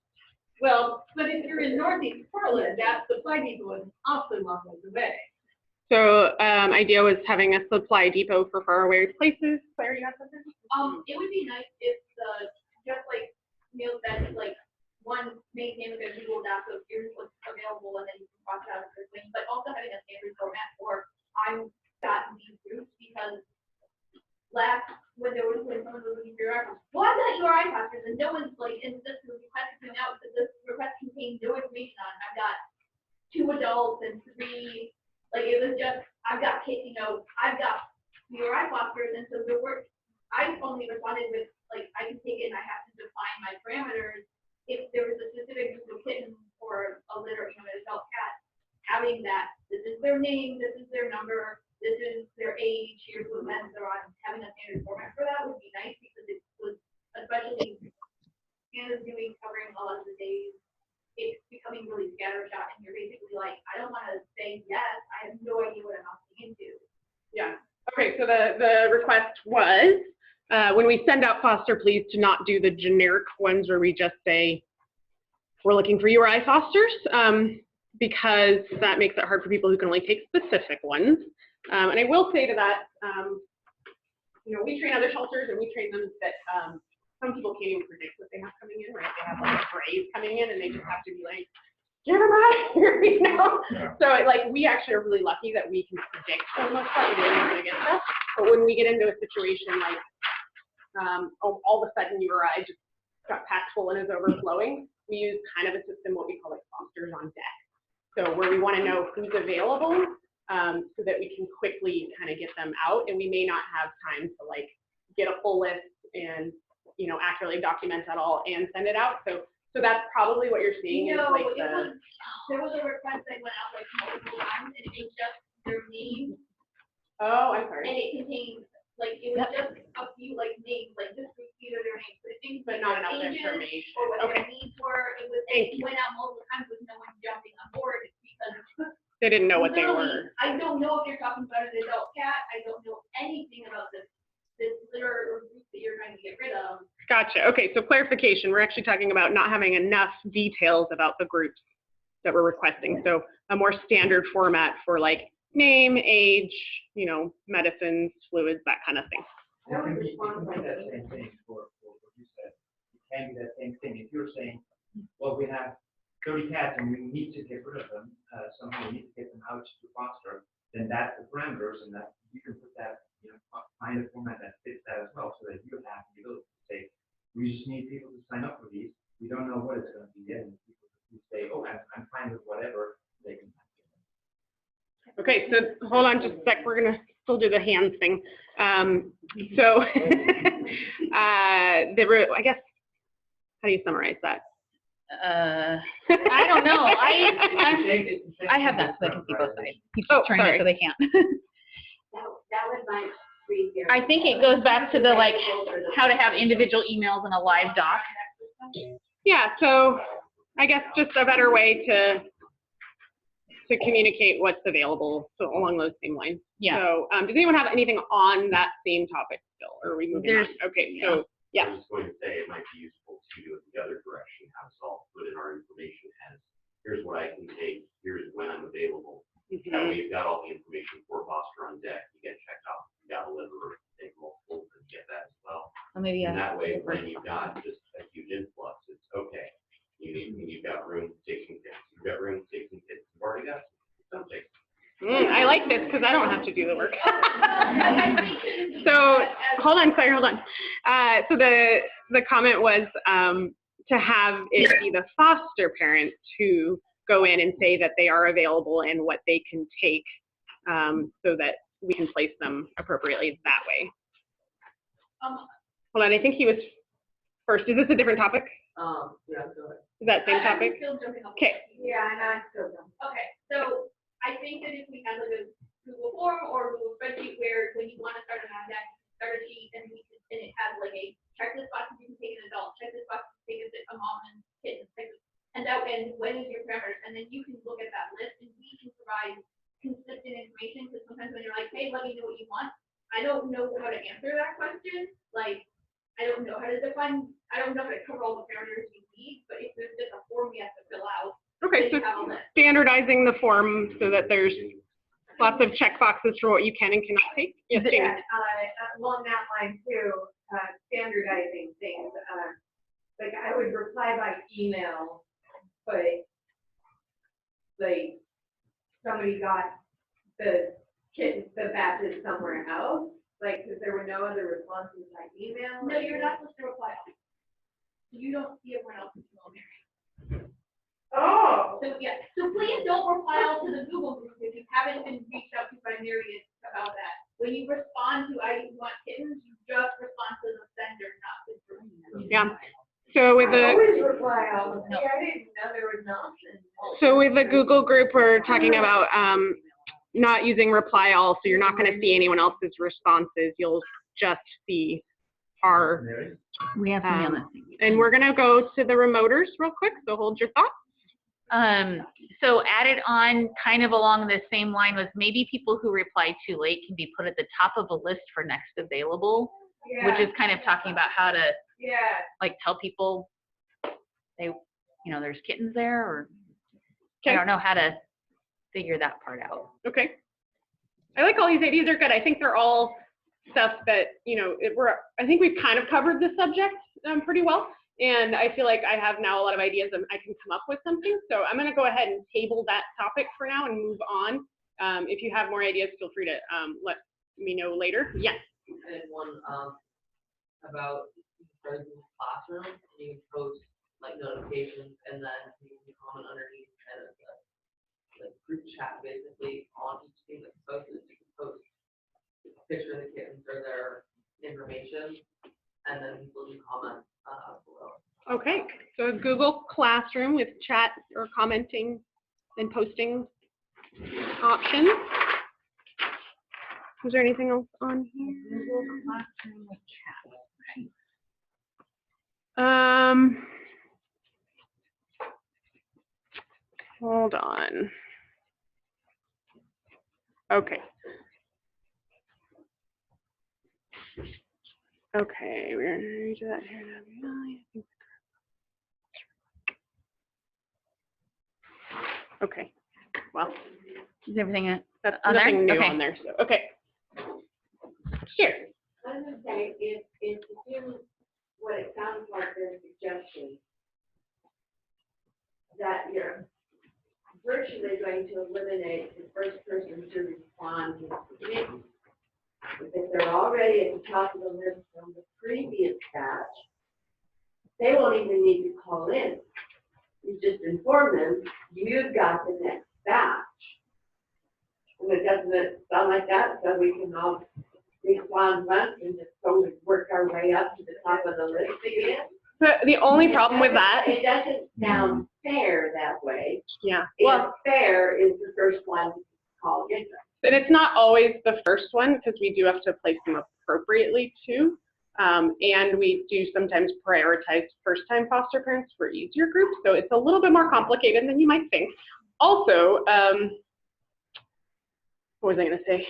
Well, but if you're in Northeast Portland, that supply depot is awfully long ways away. So idea was having a supply depot for faraway places. Claire, you got something? It would be nice if just like Neil said, like one main name of a Google Doc of here's what's available and then you can cross it out of thing, but also having a standard format for I'm got these groups because when someone was looking for your reference, well, I've got URI factors and no one's like, and this request is coming out, but this request contains no information on, I've got 2 adults and 3, like it was just, I've got kids, you know, I've got URI fosters, and so the work, I only responded with, like, I can take it and I have to define my parameters. If there was a specific group of kittens or a litter, you know, an adult cat, having that, this is their name, this is their number, this is their age, here's what meds they're on, having a standard format for that would be nice because it was, especially Hannah's doing covering a lot of the days, it's becoming really scattershot and you're basically like, I don't want to say yes, I have no idea what I'm opting into. Yeah. Okay, so the request was when we send out foster pleas to not do the generic ones where we just say, we're looking for URI fosters, because that makes it hard for people who can only take specific ones. And I will say to that, you know, we train other shelters and we train them that some people can't even predict what they have coming in, right? They have like sprays coming in and they just have to be like, get them out of here, you know? Yeah. So like we actually are really lucky that we can predict for the most part we're going to get stuff. But when we get into a situation like all of a sudden URI just got packed full and is overflowing, we use kind of a system, what we call like fosters on deck. So where we want to know who's available so that we can quickly kind of get them out, and we may not have time to like get a full list and, you know, accurately document that all and send it out. So that's probably what you're seeing. No, is like there was a request that went out like multiple times and it was just their name. Oh, I'm sorry. And it contained, like, it was just a few like names, like just either their names, but it didn't. But not enough information. Or what Okay. their needs were. It went out multiple times with no one jumping on board because They didn't know what they were. I don't know if you're talking about an adult cat. I don't know anything about this litter or group that you're trying to get rid of. Gotcha. Okay, so clarification, we're actually talking about not having enough details about the groups that we're requesting. So a more standard format for like name, age, you know, medicines, fluids, that kind of thing. It can be that same thing for what you said. It can be that same thing. If you're saying, well, we have 30 cats and we need to get rid of them, somehow we need to get them out to foster, then that's the parameters, and that you can put that, you know, find a format that fits that as well, so that you have the ability to say, we just need people to sign up for these. We don't know what it's going to be yet, and people who say, oh, I'm fine with whatever, they can. Okay, so hold on just a sec. We're gonna still do the hands thing. So I guess, how do you summarize that? I don't know. I have that so they can see both sides. Keep turning it so they can't. That was my screen here. I think it goes back to the like how to have individual emails in a live doc. Yeah, so I guess just a better way to communicate what's available, so along those same lines. Yeah. So does anyone have anything on that same topic still, or are we moving on? Okay, so yeah. I was going to say it might be useful to do it the other direction, have us all put in our information as, here's what I can take, here's when I'm available. That way you've got all the information for foster on deck, you get checked off, you got a liver, take multiple, and get that as well. So maybe And that way, when you've got just a huge influx, it's okay. You've got room to take some kids. You've got room to take some kids. You've already got something. I like this because I don't have to do the work. So hold on, Claire, hold on. So the comment was to have it be the foster parents who go in and say that they are available and what they can take, so that we can place them appropriately that way. Hold on, I think he was first. Is this a different topic? Yeah, go ahead. Is that same I'm topic? still jumping off. Okay. Yeah, and I'm still done. Okay, so I think that if we have like a Google form or Google spreadsheet where when you want to start an object, start a sheet and it has like a checklist box you can take an adult, checklist box you can take a mom and kid, and when is your parameters, and then you can look at that list and we can provide consistent information, because sometimes when you're like, hey, let me know what you want, I don't know how to answer that question, like, I don't know how to define, I don't know how to cover all the parameters you need, but if there's just a form we have to fill out, Okay, so then you have a list. standardizing the form so that there's lots of check boxes for what you can and cannot take. Yes, Jamie. Yeah, along that line too, standardizing things, like I would reply by email, but like somebody got the batches somewhere else, like, because there were no other responses by email. No, you're not supposed to reply all. You don't see everyone else's email, Mary. Oh. So, yeah, so please don't reply all to the Google group if you haven't been reached out to by Myriad about that. When you respond to I want kittens, you just respond to the sender, not the group. Yeah. So with I the always reply all. See, I didn't know there was an option. So with the Google group, we're talking about not using reply all, so you're not going to see anyone else's responses. You'll just see our. We have and we're going to go to the remoters real quick, so hold your thoughts. So added on kind of along the same line was maybe people who reply too late can be put at the top of a list for next available, which is kind of talking about how to like tell people there's kittens there, or I don't know how to figure that part out. Okay. I like all these ideas. They're good. I think they're all stuff that, I think we've kind of covered the subject pretty well. And I feel like I have now a lot of ideas and I can come up with something. So I'm going to go ahead and table that topic for now and move on. If you have more ideas, feel free to let me know later. Yes. And one about the classroom, and you can post like notifications, and then you can comment underneath kind of the group chat basically on each thing that's posted. You can post a picture of the kittens or their information, and then people can comment below. Okay, so Google Classroom with chat or commenting and posting options. Is there anything else on here? Google Classroom with chat. Hold on. Okay. Okay, we're gonna redo that here. Okay. Well, Is everything that's on nothing there? new Okay. on there. So okay. Here. I was gonna say, if you do what it sounds like they're suggesting, that you're virtually going to eliminate the first person to respond to the meeting. If they're already at the top of the list from the previous batch, they won't even need to call in. You just inform them, you've got the next batch. And it doesn't sound like that, so we can all respond once and just slowly work our way up to the top of the list again. The only problem with that. It doesn't sound fair that way. Yeah. Well, fair is the first one to call in. And it's not always the first one, because we do have to place them appropriately too. And we do sometimes prioritize first-time foster parents for easier groups. So it's a little bit more complicated than you might think. Also, what was I going to say?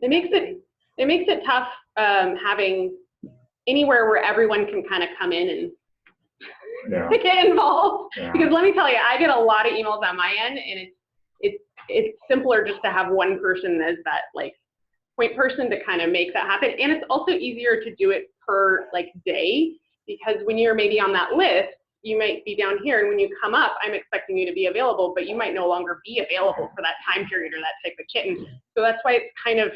It makes it tough having anywhere where everyone can kind of come in and get involved. Yeah. Because let me tell you, I get a lot of emails on my end, and it's simpler just to have one person as that like point person to kind of make that happen. And it's also easier to do it per like day, because when you're maybe on that list, you might be down here, and when you come up, I'm expecting you to be available, but you might no longer be available for that time period or that type of kitten. So that's why it's kind of,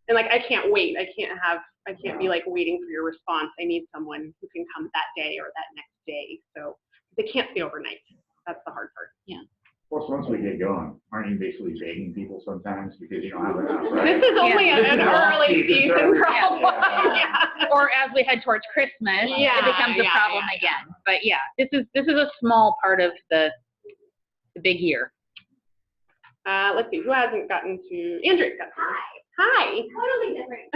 and like, I can't wait. I can't be like waiting for your response. I need someone who can come that day or that next day. So they can't stay overnight. That's the hard part. Yeah. Plus, once we get going, aren't you basically begging people sometimes because you don't have enough? This is only an early season problem. Yeah. Yeah. or as we head towards Christmas, it becomes a problem again. But yeah, this is a small part of the big year. Let's see, who hasn't gotten to, Andrea. Hi. Totally different.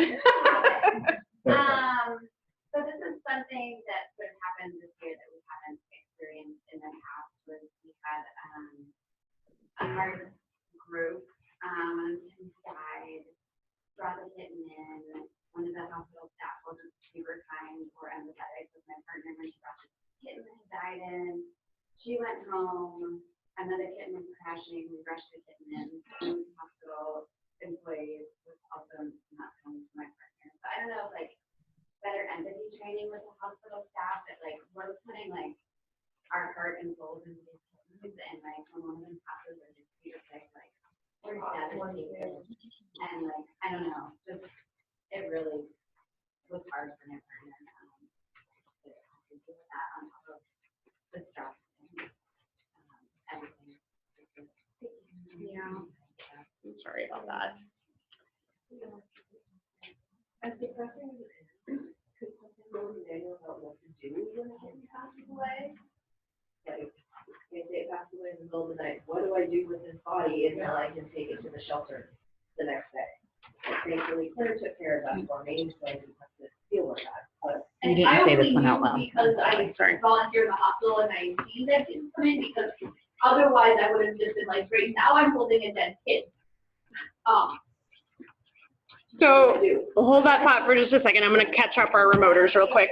So this is something that sort of happened this year that we haven't experienced in the past. Was we had our group who died, brought the kitten in. One of the hospital staff wasn't super kind or empathetic with my partner when she brought the kitten that had died in. She went home. Another kitten was crashing. We rushed the kitten in. The hospital employees was also not coming to my partner. So I don't know, like, better empathy training with the hospital staff that, like, we're putting, like, our heart and souls into these kittens, and, like, when one of them passes or just feet like, we're devastated. And, like, I don't know, just, it really was hard for my partner to deal with that on top of the stress and everything. Yeah. I'm sorry about that. As depressing as it is, could something go in the manual about what to do when a kitten passes away? Like, if they pass away in the middle of the night, what do I do with his body until I can take it to the shelter the next day? Thankfully, Claire took care of that for me, so I didn't have to deal with that. But You didn't say this one out loud. Because I volunteered in the hospital and I seen that kitten come in, because otherwise I would have just been like, great, now I'm holding a dead kid. So hold that thought for just a second. I'm going to catch up our remoters real quick.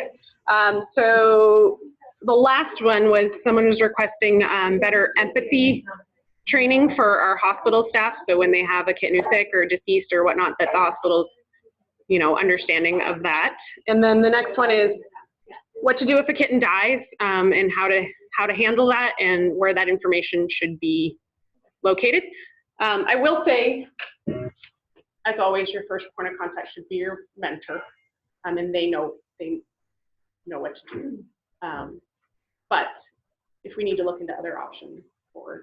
So the last one was someone was requesting better empathy training for our hospital staff. So when they have a kitten who's sick or deceased or whatnot, that the hospital's, you know, understanding of that. And then the next one is what to do if a kitten dies, and how to handle that and where that information should be located. I will say, as always, your first point of contact should be your mentor, and they know what to do. But if we need to look into other options for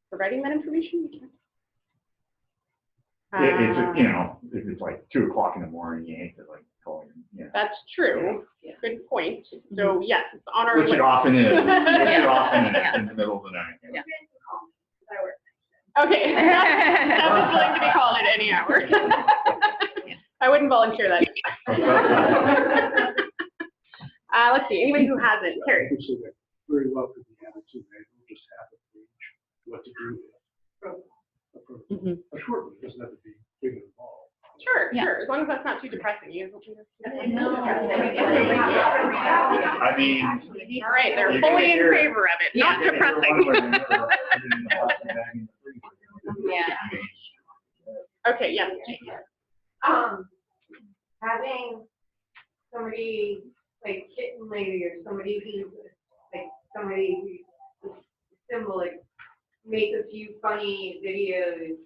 providing that information, we can. It's, you know, if it's like 2 o'clock in the morning, you ain't to like calling, you know. That's true. Yeah. Good point. So yes, it's on our Which it often is. Which it often is in the middle of the night. Yeah. Okay. That was willing to be called at any hour. I wouldn't volunteer that. Let's see. Anybody who hasn't, Carrie. Very well could be added to that. We'll just have it what to do with. A short one doesn't have to be big and involved. Sure, sure. As long as that's not too depressing. You I mean. All right, they're fully in favor of it. Not depressing. Yeah. Okay, yeah. Having somebody like Kitten Lady or somebody who's like somebody who's symbol, like make a few funny videos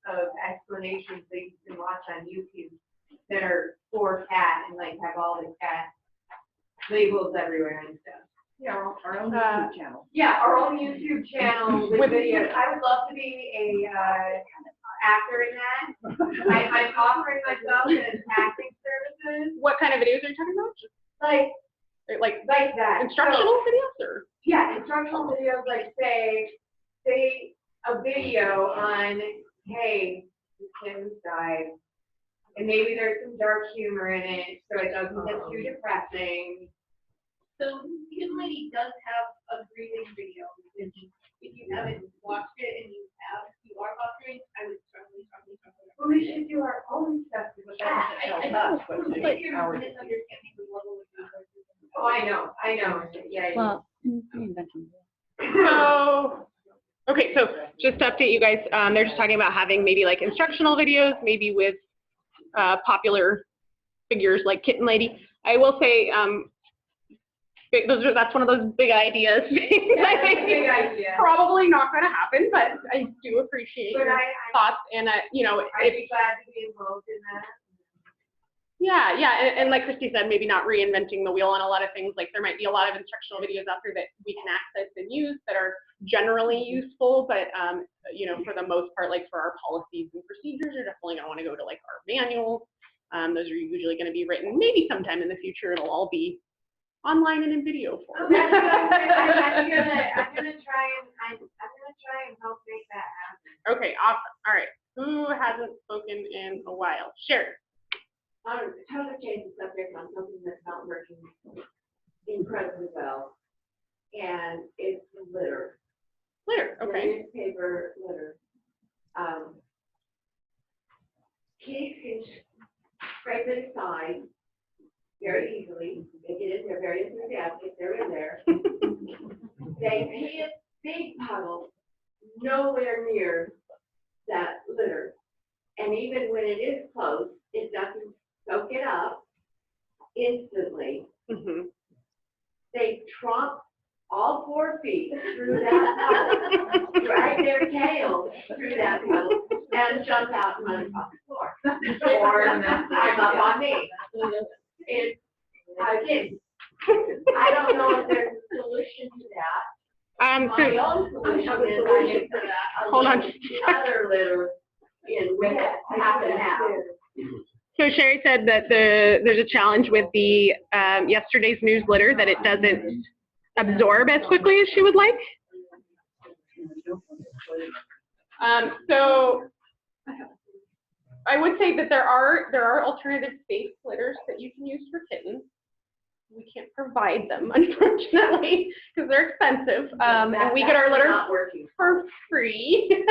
of explanations that you can watch on YouTube that are for cat and like have all the cat labels everywhere and stuff. Yeah, our own YouTube channel. Yeah, our own YouTube channel with videos. I would love to be a actor in that. I'm offering myself as acting services. What kind of videos are you talking about? Like that. Instructional videos or? Yeah, instructional videos, like say a video on, hey, the Kim's died, and maybe there's some dark humor in it, so it doesn't get too depressing. So Kitten Lady does have a grieving video. If you haven't watched it and you are fostering, I would strongly. Well, we should do our own stuff. I know, but you're misunderstanding the level of. Oh, I know. Yeah. Well, So, okay, so just to update you guys, they're just talking about having maybe like instructional videos, maybe with popular figures like Kitten Lady. I will say, that's one of those big ideas. I think big idea. Probably not going to happen, but I do appreciate your thoughts. And you know, I'd be glad to be involved in that. Yeah, and like Christy said, maybe not reinventing the wheel on a lot of things. Like there might be a lot of instructional videos out there that we can access and use that are generally useful, but you know, for the most part, like for our policies and procedures, you're definitely gonna want to go to like our manual Those are usually going to be written. Maybe sometime in the future it'll all be online and in video form. I'm gonna try and help make that happen. Okay, awesome. All right. Who hasn't spoken in a while? Sherry. Totally change the subject on something that's not working incredibly well. And it's litter. Litter, okay. Newspaper litter. Kids can scrape it aside very easily. They get in there very enthusiastic. They're in there. They pee a big puddle nowhere near that litter. And even when it is close, it doesn't soak it up instantly. Mm-hmm. They tromp all 4 feet through that puddle, drag their tails through that puddle, and jump out and run across the floor. Or climb up on me. It's, again, I don't know if there's a solution to that. My own solution is I should put hold on. other litter in with it, half and half. So Sherry said that there's a challenge with the yesterday's newsletter, that it doesn't absorb as quickly as she would like. So I would say that there are alternative safe litters that you can use for kittens. We can't provide them, unfortunately, because they're expensive. And we get our litter for free.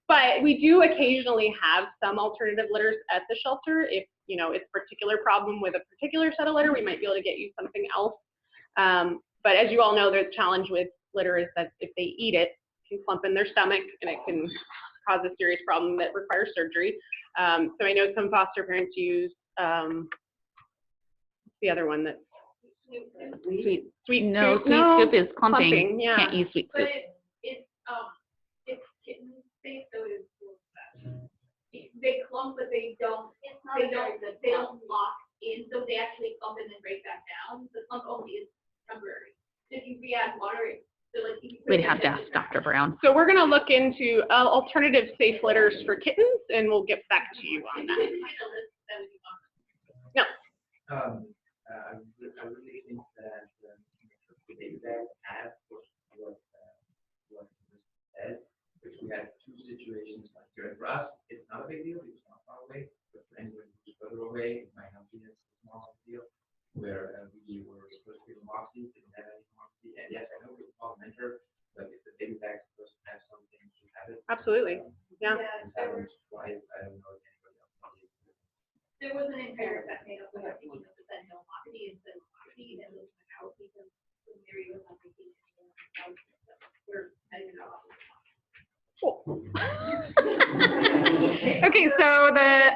But we do occasionally have some alternative litters at the shelter. If it's a particular problem with a particular set of litter, we might be able to get you something else. But as you all know, the challenge with litter is that if they eat it, it can clump in their stomach and it can cause a serious problem that requires surgery. So I know some foster parents use the other one that's sweet Scoop is clumping. Yeah. Can't use Sweet Scoop. It's kitten safe, so it's they clump, but they don't lock in, so they actually clump and then break back down. The clump only is temporary. If you re-add water, so like We'd have to ask Dr. Brown. So we're going to look into alternative safe litters for kittens, and we'll get back to you on that. No. I really think that the data that have what said, which we had 2 situations like here. For us, it's not a big deal, it's not far away, but for anyone who's further away, it might not be a small deal. Where we were supposed to be Moxie, didn't have any Moxie, and yes, I know it's all mentor, but if the big bag's supposed to have something to have it. Absolutely, yeah. That was why I don't know if anybody else probably. there was an interior that made up with that, but then no Moxie instead of Moxie, and it was out because Mary was on vacation. We're heading out. Cool. Okay, so the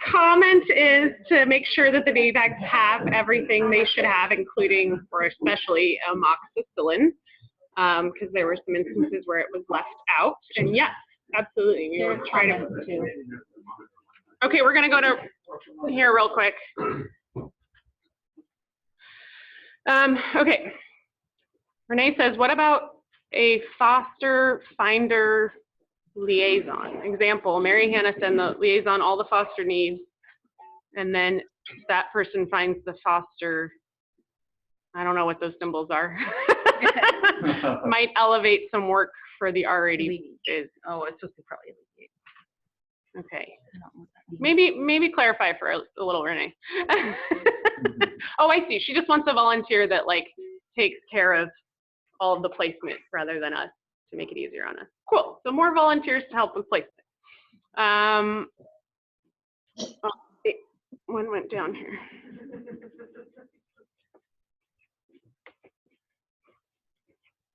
comment is to make sure that the baby bags have everything they should have, including or especially amoxicillin, because there were some instances where it was left out. And yes, absolutely, we will try to. Okay, we're gonna go to here real quick. Okay, Renee says, what about a foster finder liaison? Example, Mary Hannah sent the liaison all the foster needs, and then that person finds the foster, I don't know what those symbols are, might elevate some work for the already is. Oh, it's supposed to probably alleviate. Okay. Maybe clarify for a little, Renee. Oh, I see. She just wants a volunteer that like takes care of all of the placement rather than us, to make it easier on us. Cool. So more volunteers to help with placement. One went down here.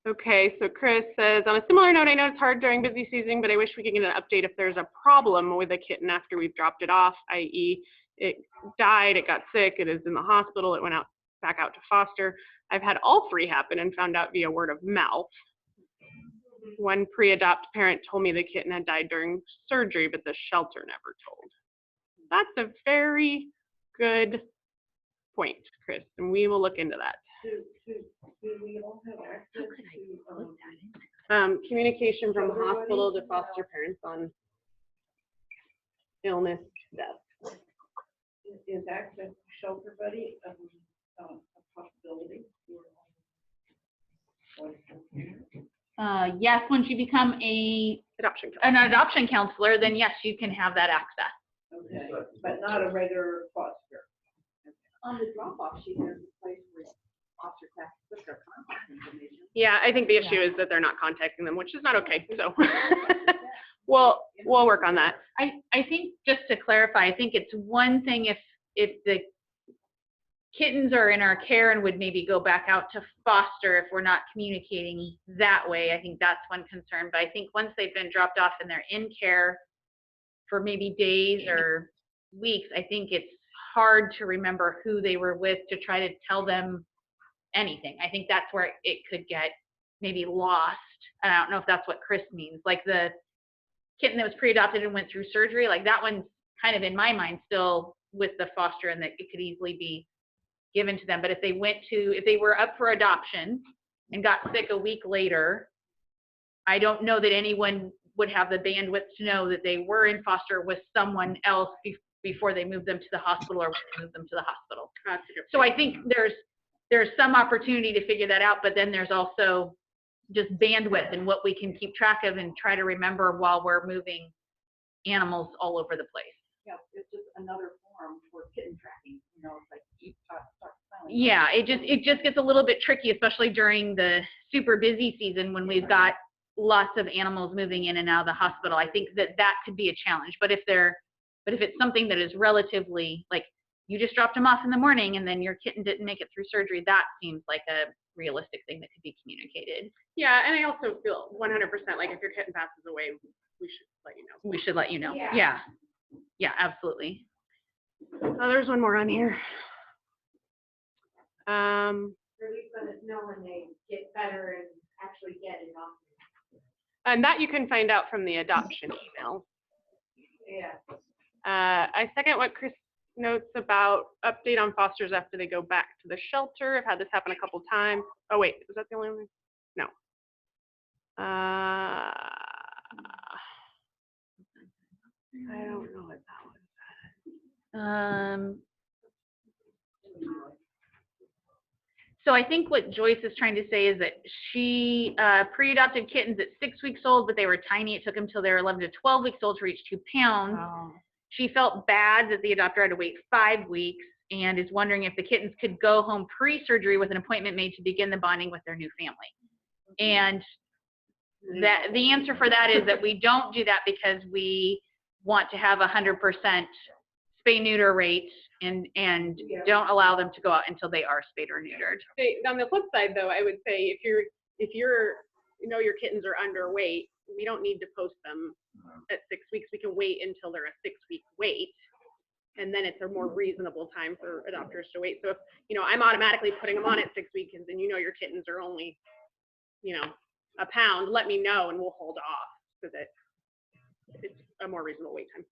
Okay, so Chris says, on a similar note, I know it's hard during busy season, but I wish we could get an update if there's a problem with a kitten after we've dropped it off, i.e. it died, it got sick, it is in the hospital, it went back out to foster. I've had all 3 happen and found out via word of mouth. One pre-adopt parent told me the kitten had died during surgery, but the shelter never told. That's a very good point, Chris, and we will look into that. Do we all have access to communication from hospital to foster parents on illness, death. Is access to shelter buddy a possibility? Yes, once you become an adoption counselor, then yes, you can have that access. Okay, but not a regular foster. On the drop-off sheet, there's a place where foster classes put their contact information. Yeah, I think the issue is that they're not contacting them, which is not okay, so. we'll work on that. I think, just to clarify, I think it's one thing if the kittens are in our care and would maybe go back out to foster if we're not communicating that way. I think that's one concern, but I think once they've been dropped off and they're in care for maybe days or weeks, I think it's hard to remember who they were with to try to tell them anything. I think that's where it could get maybe lost. And I don't know if that's what Chris means. Like the kitten that was pre-adopted and went through surgery, like that one's kind of in my mind still with the foster, and that it could easily be given to them. But if they were up for adoption and got sick a week later, I don't know that anyone would have the bandwidth to know that they were in foster with someone else before they moved them to the hospital or when they moved them to the hospital. So I think there's some opportunity to figure that out, but then there's also just bandwidth and what we can keep track of and try to remember while we're moving animals all over the place. Yeah, it's just another form for kitten tracking, you know, it's like you start smelling. Yeah, it just gets a little bit tricky, especially during the super busy season when we've got lots of animals moving in and out of the hospital. I think that could be a challenge. But if it's something that is relatively, like you just dropped them off in the morning and then your kitten didn't make it through surgery, that seems like a realistic thing that could be communicated. Yeah, and I also feel 100% like if your kitten passes away, we should let you know. We should let you know. Yeah. Yeah, absolutely. Oh, there's one more on here. Or at least let us know when they get better and actually get it off. And that you can find out from the adoption email. Yeah. I second what Chris notes about update on fosters after they go back to the shelter. I've had this happen a couple times. Oh wait, was that the only one? No. I don't know what that was. So I think what Joyce is trying to say is that she pre-adopted kittens at 6 weeks old, but they were tiny. It took them till they were 11 to 12 weeks old to reach 2 pounds. Oh. She felt bad that the adopter had to wait 5 weeks and is wondering if the kittens could go home pre-surgery with an appointment made to begin the bonding with their new family. And that the answer for that is that we don't do that because we want to have 100% spay-neuter rate and don't allow them to go out until they are spayed or neutered. On the flip side, though, I would say if your your kittens are underweight, we don't need to post them at 6 weeks. We can wait until they're a 6-week wait, and then it's a more reasonable time for adopters to wait. So if I'm automatically putting them on at 6 weeks, and then your kittens are only a pound, let me know and we'll hold off so that it's a more reasonable wait time.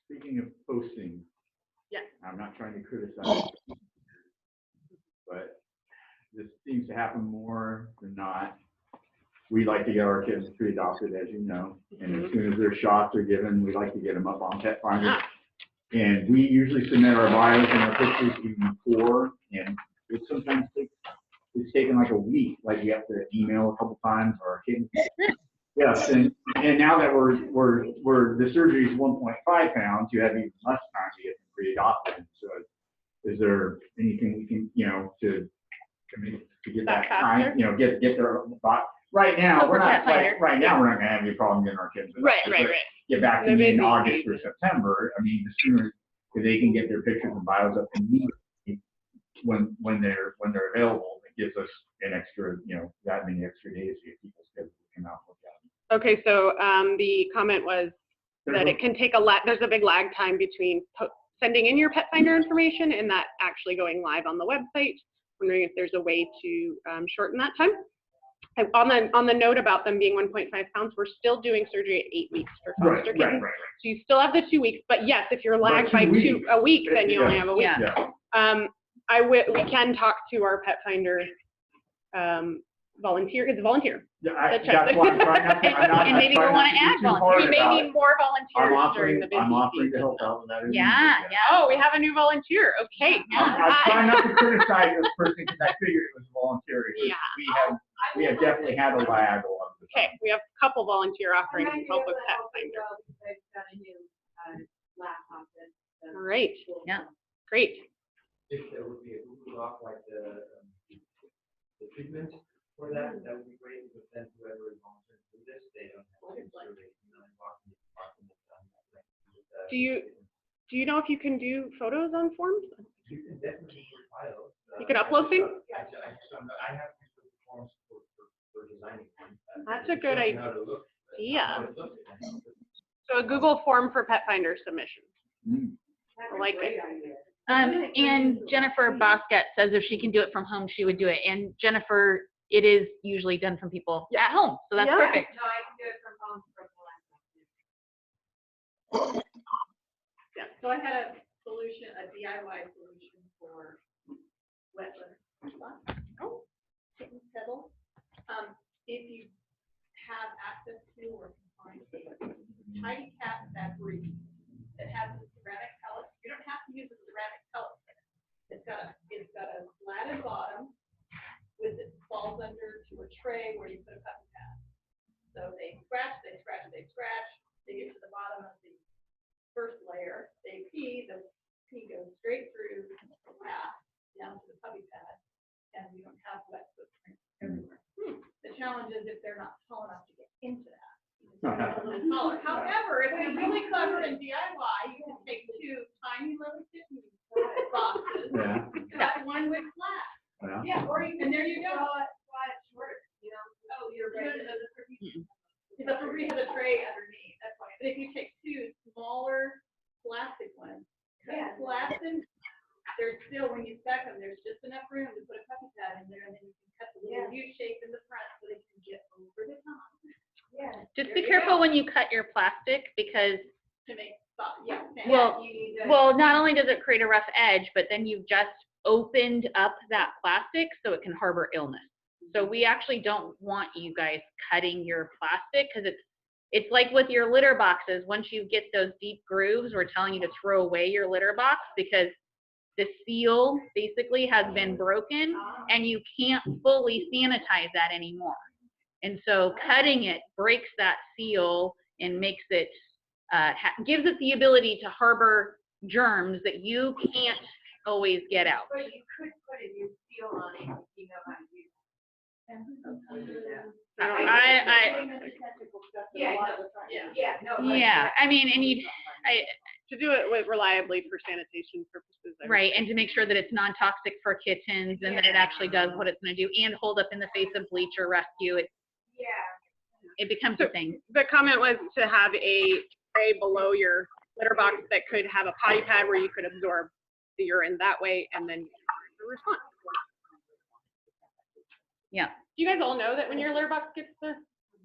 Speaking of posting, yes, I'm not trying to criticize, but this seems to happen more than not. We like to get our kids pre-adopted, as you know, and as soon as their shots are given, we like to get them up on Pet Finder. And we usually submit our bios and our pictures even before, and it sometimes it's taken like a week. Like you have to email a couple times or our kids. Yes, and now that we're the surgery is 1.5 pounds, you have even less time to get them pre-adopted. So, is there anything we can to get that time? Get their thought. Right now, we're not gonna have any problem getting our kids. Right. Get back to me in August or September. I mean, the sooner they can get their pictures and bios up immediately when they're available, it gives us an extra that many extra days to get people's kids to come out and look at them. Okay, so the comment was that it can take there's a big lag time between sending in your Pet Finder information and that actually going live on the website. Wondering if there's a way to shorten that time. And on the note about them being 1.5 pounds, we're still doing surgery at 8 weeks for foster kittens. Right. So you still have the 2 weeks, but yes, if you're lagged by a week, then you only have a week. Yeah. We can talk to our Pet Finder Volunteer, it's a volunteer. Yeah, That's right. that's why I'm trying not to, I'm not. And maybe I'm we'll trying wanna not to be add too hard We may about need it. more I'm volunteers during the busy offering to season. help out with that. Yeah, yeah. Oh, we have a new volunteer. Okay. I'm trying not to criticize this person because I figured it was voluntary. Yeah. We have definitely had a lag along the Okay, we have a couple volunteer offerings to help with pet finder. I've got a new, laptop that's, All right, Yeah. great. If there would be a Google Doc like the treatment for that, that would be great, but then whoever is volunteering to do this, they don't have to survey, Do you know if you can do photos on forms? You can definitely do files. You can upload things? I have to use the forms for designing. That's a good Showing how to look, idea. how it looks. So a Google form for pet finder submission. I like it. And Jennifer Boscat says if she can do it from home, she would do it. And Jennifer, it is usually done from people at home, so that's Yeah. perfect. no, I can do it from home from the laptop. Yeah. So I had a solution, a DIY solution for wetland. Oh, kitten settle. If you have access to or can find a tiny cat that breeds, that has the ceramic pellets, you don't have to use the ceramic pellets. It's got a slatted bottom with it falls under to a tray where you put a puppy pad. So they scratch, they get to the bottom of the first layer, they pee, the pee goes straight through the path down to the puppy pad, and you don't have wet footprints everywhere. The challenge is if they're not tall enough to get into that. A little taller. However, if you're really clever in DIY, you can take two tiny little kitten boxes, cut one with flat. Yeah, and there you go. Oh, you're right. The Febreze has a tray underneath, that's why. But if you take two smaller plastic ones, cut flat and there's still, when you stack them, there's just enough room to put a puppy pad in there, and then you can cut the little U shape in the front so they can get over the top. Yeah. Just be careful when you cut your plastic because, To make, yeah. well, You need to. well, not only does it create a rough edge, but then you've just opened up that plastic so it can harbor illness. So we actually don't want you guys cutting your plastic because it's like with your litter boxes. Once you get those deep grooves, we're telling you to throw away your litter box because the seal basically has been broken and you can't fully sanitize that anymore. And so cutting it breaks that seal and makes it, gives it the ability to harbor germs that you can't always get out. But you could put a new seal on it if you know how to use Yeah, I mean, and to do it with reliably for sanitation purposes. Right, and to make sure that it's non-toxic for kittens and that it actually does what it's going to do and hold up in the face of bleach or rescue. It becomes a thing. The comment was to have a tray below your litter box that could have a potty pad where you could absorb the urine that way and then the response. Yeah. Do you guys all know that when your litter box gets the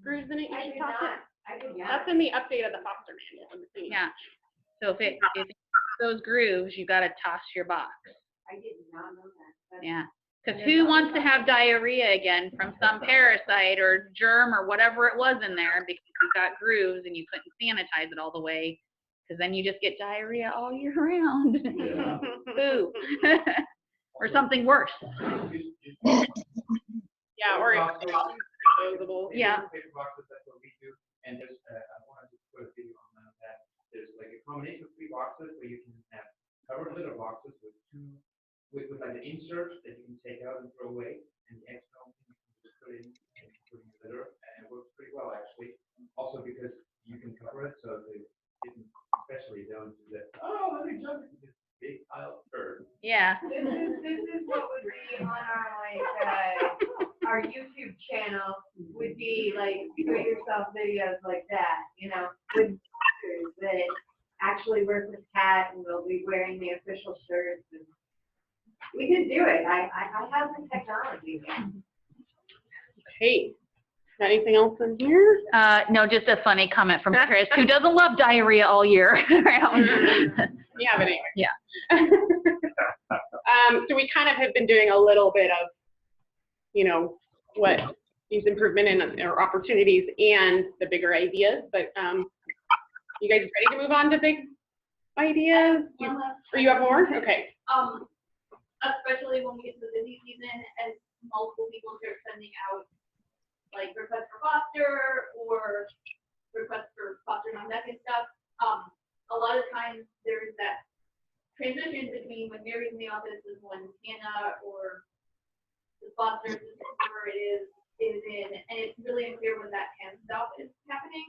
grooves in it, you should toss it? I did not. That's in the update of the foster manual. Yeah. So if those grooves, you got to toss your box. I did not know that. Yeah. Because who wants to have diarrhea again from some parasite or germ or whatever it was in there because you got grooves and you couldn't sanitize it all the way? Because then you just get diarrhea all year round. Yeah. Boo. Or something worse. Yeah, or disposable. Yeah. Paper boxes, that's what we do, and there's, I wanted to put a video on that, there's like a combination of 3 boxes where you can have covered litter boxes with like the inserts that you can take out and throw away, and the external thing you can just put in the litter, and it works pretty well actually. Also because you can cover it, so the kittens especially don't do that, oh, let me jump into this big pile of dirt. Yeah. This is what would be on our our YouTube channel would be like do-it-yourself videos like that, you know, with doctors that actually work with cats and they'll be wearing the official shirts and we could do it. I have the technology. Hey, got anything else in here? No, just a funny comment from Chris, who doesn't love diarrhea all year round. Yeah, but anyway. Yeah. So we kind of have been doing a little bit of, what needs improvement in or opportunities and the bigger ideas. But you guys ready to move on to big ideas? Or you have more? Okay. Especially when we get to the busy season and multiple people start sending out like requests for foster or requests for foster non-deck and stuff. A lot of times there's that transition between when Mary's in the office and when Hannah or the foster assistant, whoever it is in, and it's really unclear when that handoff is happening.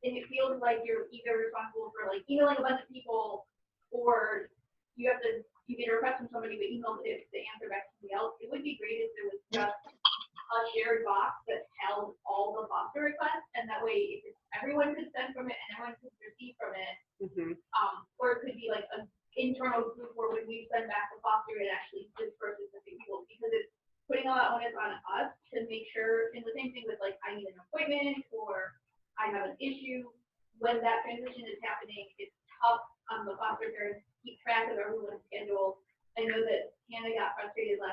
And it feels like you're either responsible for like emailing a bunch of people, or you get a request from somebody but email it to answer back to somebody else. It would be great if there was just a shared box that held all the foster requests, and that way everyone could send from it and everyone could receive from it. Or it could be like an internal group where when we send back the foster, it actually disperses to people, because it's putting all that onus on us to make sure. And the same thing with like, I need an appointment or I have an issue. When that transition is happening, it's tough on the foster parents to keep track of everyone's schedule. I know that Hannah got frustrated 2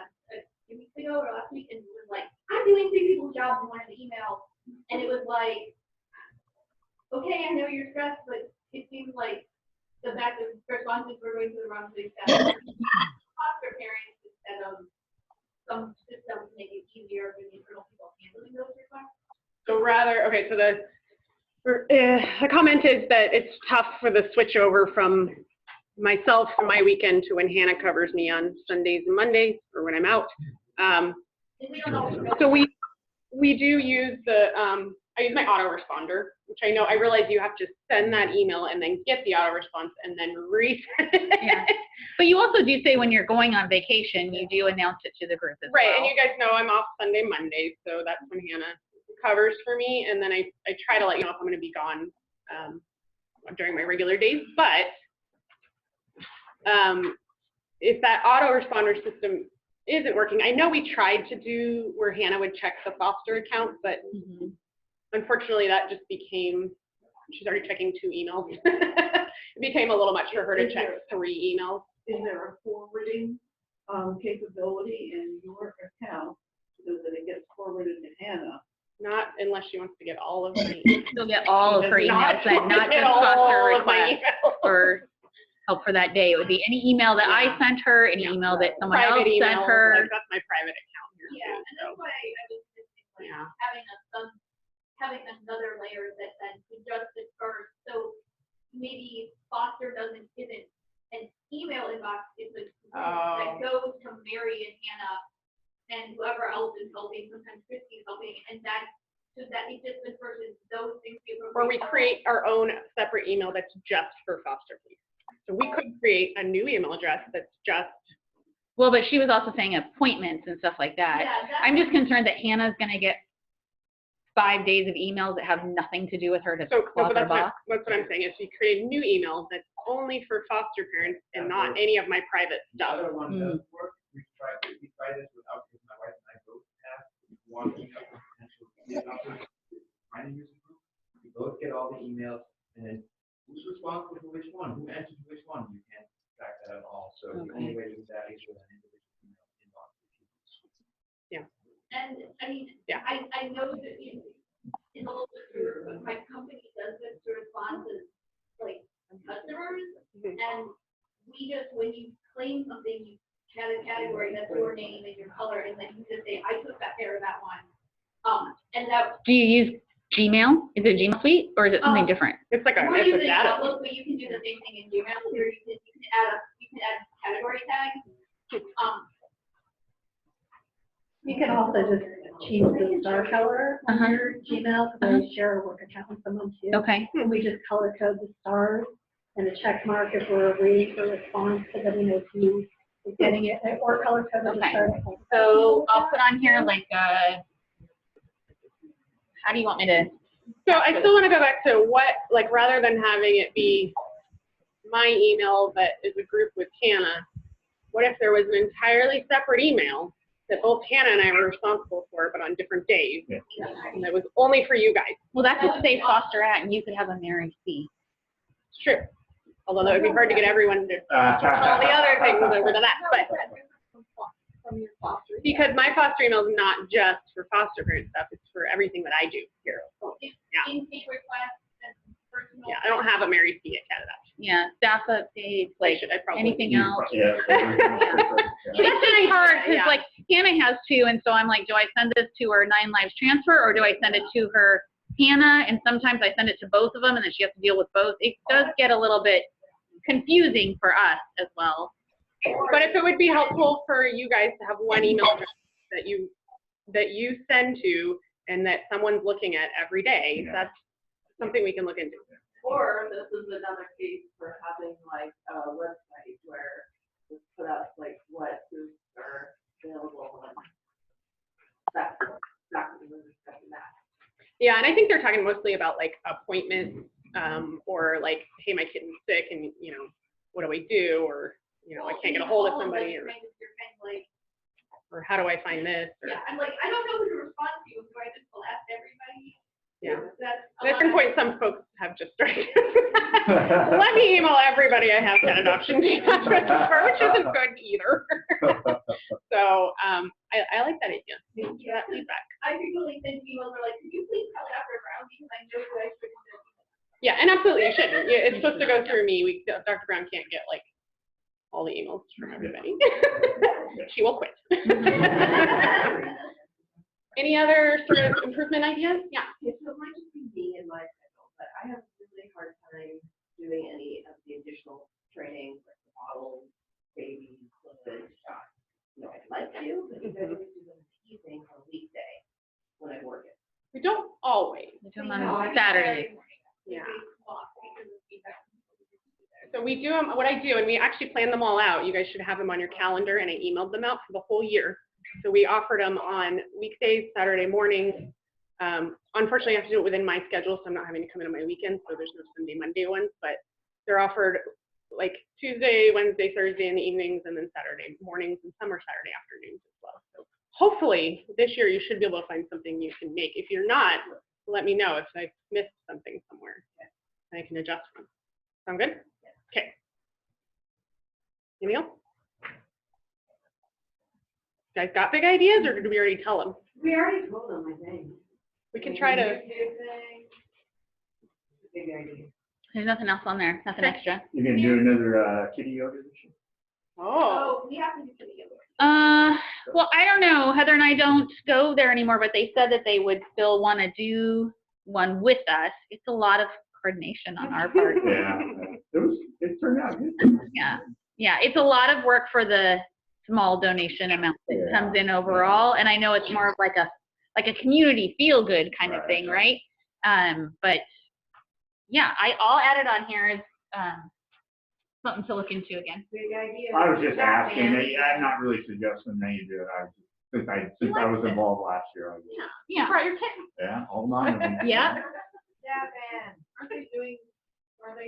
weeks ago or last week and was like, I'm doing 3 people's jobs and wanted to email. And it was like, okay, I know you're stressed, but it seems like the fact that responses were going to the wrong place, foster parents instead of some systems to make it easier for the internal people handling those requests. So rather, okay, so the comment is that it's tough for the switch over from myself for my weekend to when Hannah covers me on Sundays and Mondays, or when I'm out. So we do use I use my autoresponder, which I realize you have to send that email and then get the auto response and then resend it. Yeah. But you also do say when you're going on vacation, you do announce it to the group as well. Right, and you guys know I'm off Sunday, Monday, so that's when Hannah covers for me, and then I try to let you know if I'm going to be gone during my regular days. But if that autoresponder system isn't working, I know we tried to do where Hannah would check the foster account, but unfortunately that just became, she's already checking 2 emails. It became a little much for her to check 3 emails. Is there a forwarding capability in your account so that it gets forwarded to Hannah? Not unless she wants to get all of my emails. She'll get all of her emails, and not just foster requests or help for that day. It would be any email that I sent her, any email that someone else sent her. Like, that's my private account here. Yeah, and that's why I was thinking like having another layer that then could just disperse. So maybe foster isn't an email inbox, it's a group that goes to Mary and Hannah and whoever else is helping, sometimes Christy's helping, and so that it just disperses those things. Or we create our own separate email that's just for foster police. So we could create a new email address that's just. Well, but she was also saying appointments and stuff like that. Yeah, I'm just concerned that Hannah's going to get 5 days of emails that have nothing to do with her to close her box. That's what I'm saying, is we create a new email that's only for foster parents and not any of my private stuff. The other one does work. We try this without using my wife and I both have one email potential trying to use a group. We both get all the emails, and then who's responsible for which one? Who answers which one? You can't track that at all. So the only way to do that is with an individual email inbox. Yeah. And I mean, I know that in a little bit, but my company does this to respond to like customers, and we just, when you claim something, you had a category that's your name and your color, and then you just say, I took that care of that one. And that. Do you use Gmail? Is it Gmail Suite, or is it something different? It's like we're using Outlook, but you can do the same thing in Gmail. Where you can add category tags. You can also just change the star color on your Gmail, because I share a work account with someone too. Okay. And we just color code the stars and a check mark if we're waiting for a response, so that we know who is getting it, or color code the star. So I'll put on here like how do you want me to? So I still want to go back to what, like, rather than having it be my email that is a group with Hannah, what if there was an entirely separate email that both Hannah and I were responsible for, but on different days, and that was only for you guys? Well, that's what Safe Foster at, and you could have a Mary C. It's true. Although that would be hard to get everyone to all the other things over to that, but from your foster? Because my foster email is not just for foster parent stuff, it's for everything that I do here. Yeah. Intake requests and personal. Yeah, I don't have a Mary C at Cat Adoption. Yeah, staff updates, like I probably anything else. Yeah. It's just hard because Yeah. like Hannah has two, and so I'm like, do I send this to her 9 Lives transfer or do I send it to her Hannah? And sometimes I send it to both of them, and then she has to deal with both. It does get a little bit confusing for us as well. But if it would be helpful for you guys to have one email address that you send to and that someone's looking at every day, Yeah. that's something we can look into. Or this is another case for having like a website where we put up like what groups are available and that's exactly what we're discussing that. Yeah, and I think they're talking mostly about like appointments, or like, hey, my kitten's sick and, you know, what do I do? Or, you know, I can't get a hold of somebody, or You're kind of like, how do I find this? Or, yeah, I'm like, I don't know who to respond to. Do I just blast everybody? yeah. That's a At a certain lot. point, some folks have just started. Let me email everybody I have Cat Adoption, which isn't good either. So I like that idea. Thank you for that feedback. I frequently send emails are like, could you please tell Dr. Brown because I know who I should send. Yeah, and absolutely, you shouldn't. It's supposed to go through me. Dr. Brown can't get like all the emails from everybody. She will quit. Any other sort of improvement ideas? Yeah. Okay, so it might just be me and my schedule, but I have a really hard time doing any of the additional training, like the bottles, baby, fluid, shots. You know, I'd like to, but you guys always do them in the evening or weekday when I'm working. We don't always. We do them on Saturday. Yeah. So we do them, what I do, and we actually plan them all out. You guys should have them on your calendar, and I emailed them out for the whole year. So we offered them on weekdays, Saturday mornings. Unfortunately, I have to do it within my schedule, so I'm not having to come in on my weekends, so there's no Sunday, Monday ones, but they're offered like Tuesday, Wednesday, Thursday in the evenings, and then Saturday mornings, and some are Saturday afternoons as well. So hopefully this year you should be able to find something you can make. If you're not, let me know if I've missed something somewhere, and I can adjust them. Sound good? Okay. Anything else? You guys got big ideas, or did we already tell them? We already told them, I think. We can try to. Big idea. There's nothing else on there, nothing extra. You're gonna do another kitty yoga this year? Oh. Oh, we have to do something else. Well, I don't know. Heather and I don't go there anymore, but they said that they would still want to do one with us. It's a lot of coordination on our part. Yeah, it turned out good. Yeah, it's a lot of work for the small donation amount that comes in overall, and I know it's more of like a community feel good kind of thing, right? But yeah, I'll add it on here as something to look into again. Big idea. I was just asking, I'm not really suggesting that you do it, since I was involved last year, I guess. Yeah. Brought your kitten. Yeah, all nine of them. Yeah. Yeah, man. Are they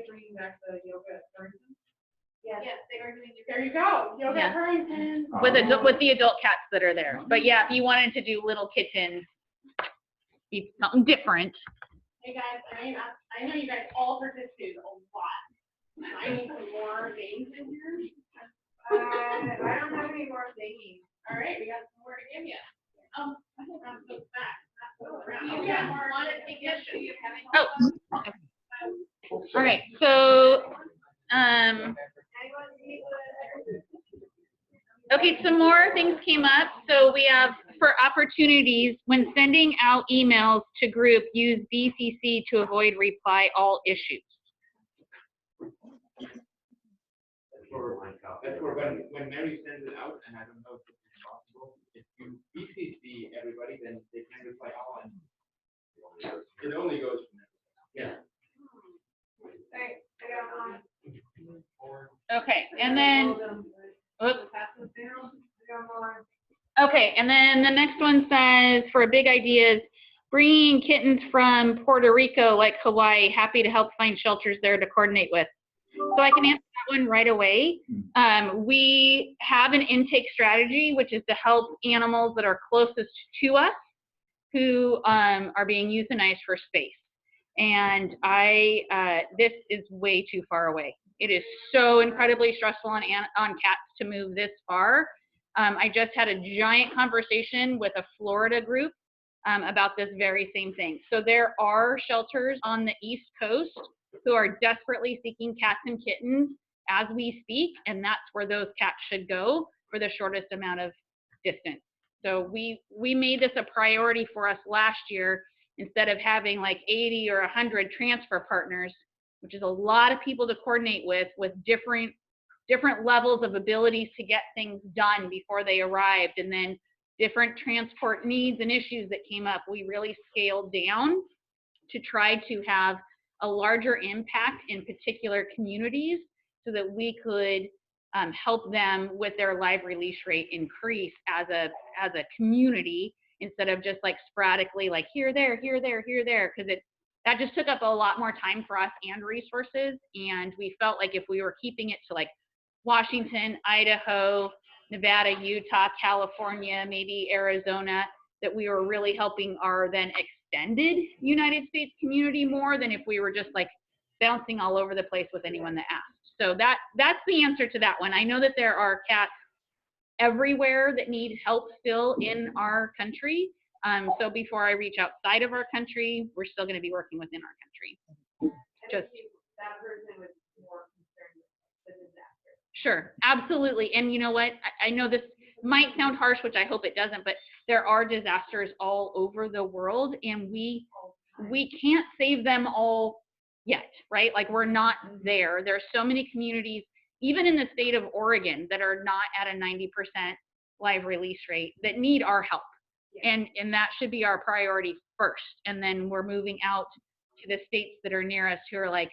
bringing back the yoga at Burlington? Yes. Yes, they are doing the. There you go. Yoga Yeah. at Burlington. With the adult cats that are there. But yeah, if you wanted to do little kittens, be something different. Hey guys, I know you guys all participated a lot. I need some more names in here. I don't have any more thinking. All right, we got some more to give you. I think I'm so back. You guys want to take this to you having. Oh. All right, so okay, some more things came up. So we have for opportunities when sending out emails to group, use BCC to avoid reply all issues. That's where when Mary sends it out, and I don't know if it's possible, if you BCC everybody, then they can reply all, and it only goes from there. Yeah. Okay, and then, oops. Okay, and then the next one says, for big ideas, bringing kittens from Puerto Rico, like Hawaii, happy to help find shelters there to coordinate with. So I can answer that one right away. We have an intake strategy, which is to help animals that are closest to us who are being euthanized for space. And this is way too far away. It is so incredibly stressful on cats to move this far. I just had a giant conversation with a Florida group about this very same thing. So there are shelters on the East Coast who are desperately seeking cats and kittens as we speak, and that's where those cats should go for the shortest amount of distance. So we made this a priority for us last year, instead of having like 80 or 100 transfer partners, which is a lot of people to coordinate with different levels of abilities to get things done before they arrived, and then different transport needs and issues that came up. We really scaled down to try to have a larger impact in particular communities so that we could help them with their live release rate increase as a community, instead of just like sporadically like here, there, because that just took up a lot more time for us and resources. And we felt like if we were keeping it to like Washington, Idaho, Nevada, Utah, California, maybe Arizona, that we were really helping our then extended United States community more than if we were just like bouncing all over the place with anyone that asked. So that's the answer to that one. I know that there are cats everywhere that need help still in our country. So before I reach outside of our country, we're still going to be working within our country. Just that person was more concerned with the disaster. Sure, absolutely. And you know what? I know this might sound harsh, which I hope it doesn't, but there are disasters all over the world, and we can't save them all yet, right? Like we're not there. There's so many communities, even in the state of Oregon, that are not at a 90% live release rate that need our help. Yeah. And that should be our priority first. And then we're moving out to the states that are near us who are like,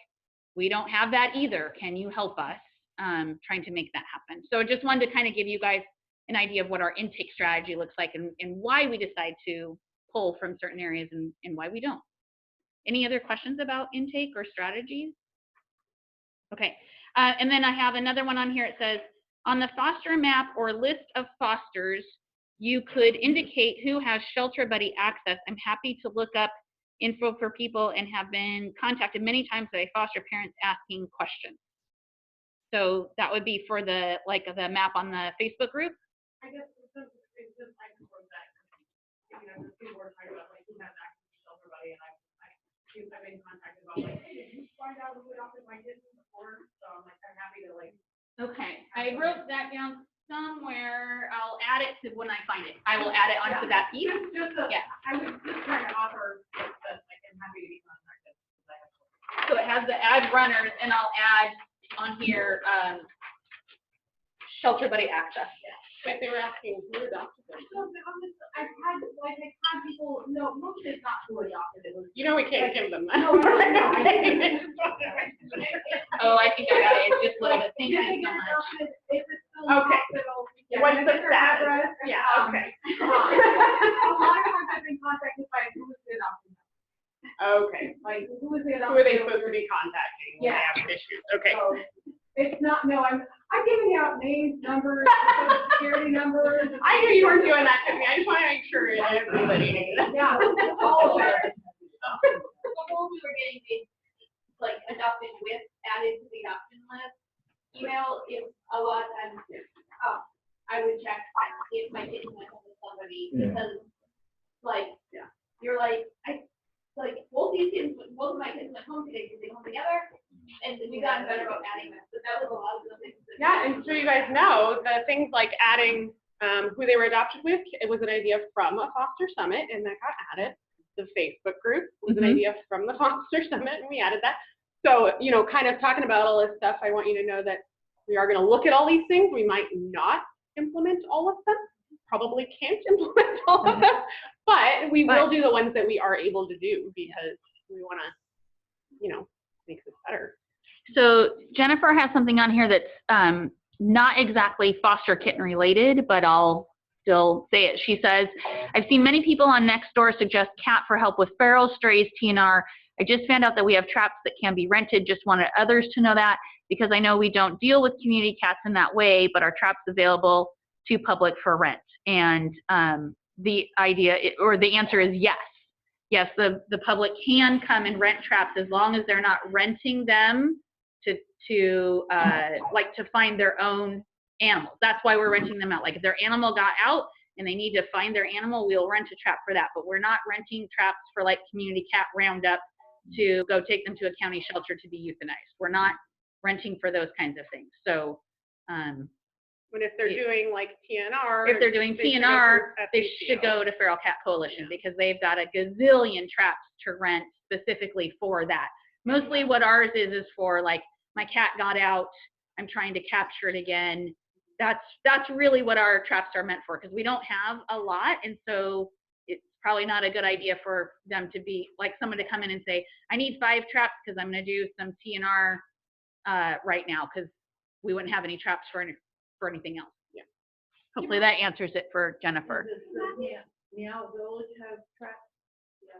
we don't have that either. Can you help us? Trying to make that happen. So I just wanted to kind of give you guys an idea of what our intake strategy looks like, and why we decide to pull from certain areas and why we don't. Any other questions about intake or strategies? Okay, and then I have another one on here. It says, on the foster map or list of fosters, you could indicate who has shelter buddy access. I'm happy to look up info for people and have been contacted many times by foster parents asking questions. So that would be for the map on the Facebook group. I guess it's just like for that, you know, the people were talking about like who has access to shelter buddy, and I've been contacted about like, hey, did you find out who adopted my kids before? So I'm like, I'm happy to like. Okay, I wrote that down somewhere. I'll add it to when I find it. I will add it onto that piece. Yeah, I was just trying to offer that like I'm happy to be contacted. So it has the add runners, and I'll add on here shelter buddy access. Yeah. But they were asking who adopted them. I've had people, no, most of it's not who adopted it. You know we can't give them that. No, no, no. Oh, I think I got it. It's just a little bit. Thank you so much. If it's still Okay. hospital. What's the status? Yeah, okay. A lot of times I've been contacted by who was the adopted. Okay. Like, who is the Who are they adopted? supposed to be contacting when they Yeah. have issues? Okay. So, it's not, no, I'm giving out names, numbers, social security numbers. I knew you weren't doing that to me. I just want to make sure everybody knew that. Yeah, all of it. Before we were getting the like adopted with added to the adoption list, email is a lot of times, I would check if my kitten went home with somebody, because like, you're like, both of my kids went home today because they home together, and we got better about adding them, but that was a lot of the things. Yeah, and so you guys know the things like adding who they were adopted with, it was an idea from a Foster Summit, and that got added. The Facebook group was an idea from the Foster Summit, and we added that. So, you know, kind of talking about all this stuff, I want you to know that we are going to look at all these things. We might not implement all of them, probably can't implement all of them, but we will do the ones that we are able to do, because we want to, you know, make this better. So Jennifer has something on here that's not exactly foster kitten related, but I'll still say it. She says, I've seen many people on Nextdoor suggest cat for help with feral, strays, TNR. I just found out that we have traps that can be rented. Just wanted others to know that, because I know we don't deal with community cats in that way, but are traps available to public for rent? And the idea, or the answer is yes. Yes, the public can come and rent traps as long as they're not renting them to find their own animals. That's why we're renting them out. Like if their animal got out and they need to find their animal, we'll rent a trap for that. But we're not renting traps for like community cat roundup to go take them to a county shelter to be euthanized. We're not renting for those kinds of things. So, But if they're doing like TNR. if they're doing TNR, they should go to Feral Cat Coalition because they've got a gazillion traps to rent specifically for that. Mostly what ours is for like, my cat got out, I'm trying to capture it again. That's really what our traps are meant for, because we don't have a lot, and so it's probably not a good idea for them to be like someone to come in and say, I need 5 traps because I'm going to do some TNR right now, because we wouldn't have any traps for anything else. Yeah. Hopefully that answers it for Jennifer. Meow Village has traps? Yeah.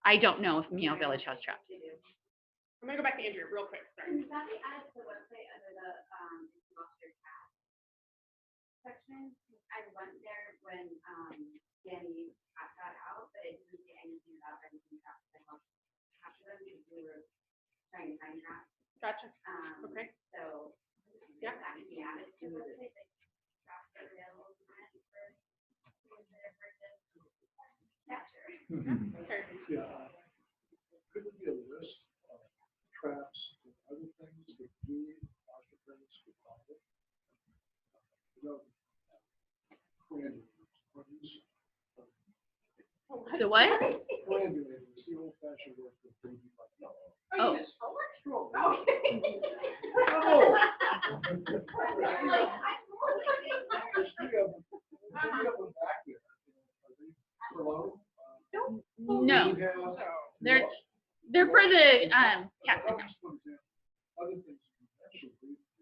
I don't know if Meow Village has traps. I'm gonna go back to Andrew real quick, sorry. Is that the add to the website under the foster cat section? I went there when Danny cat got out, but it didn't say anything about anything traps that helped capture them because we were trying to find traps. Gotcha. Okay. So yeah, that can be added to the website. Like, traps are available for capture. Okay. Yeah. Could there be a list of traps and other things that we, foster parents, could follow? The what? Coagulators, the old fashioned work that they do like, no. Oh. No, they're for the cat centers. Other things you mentioned briefly,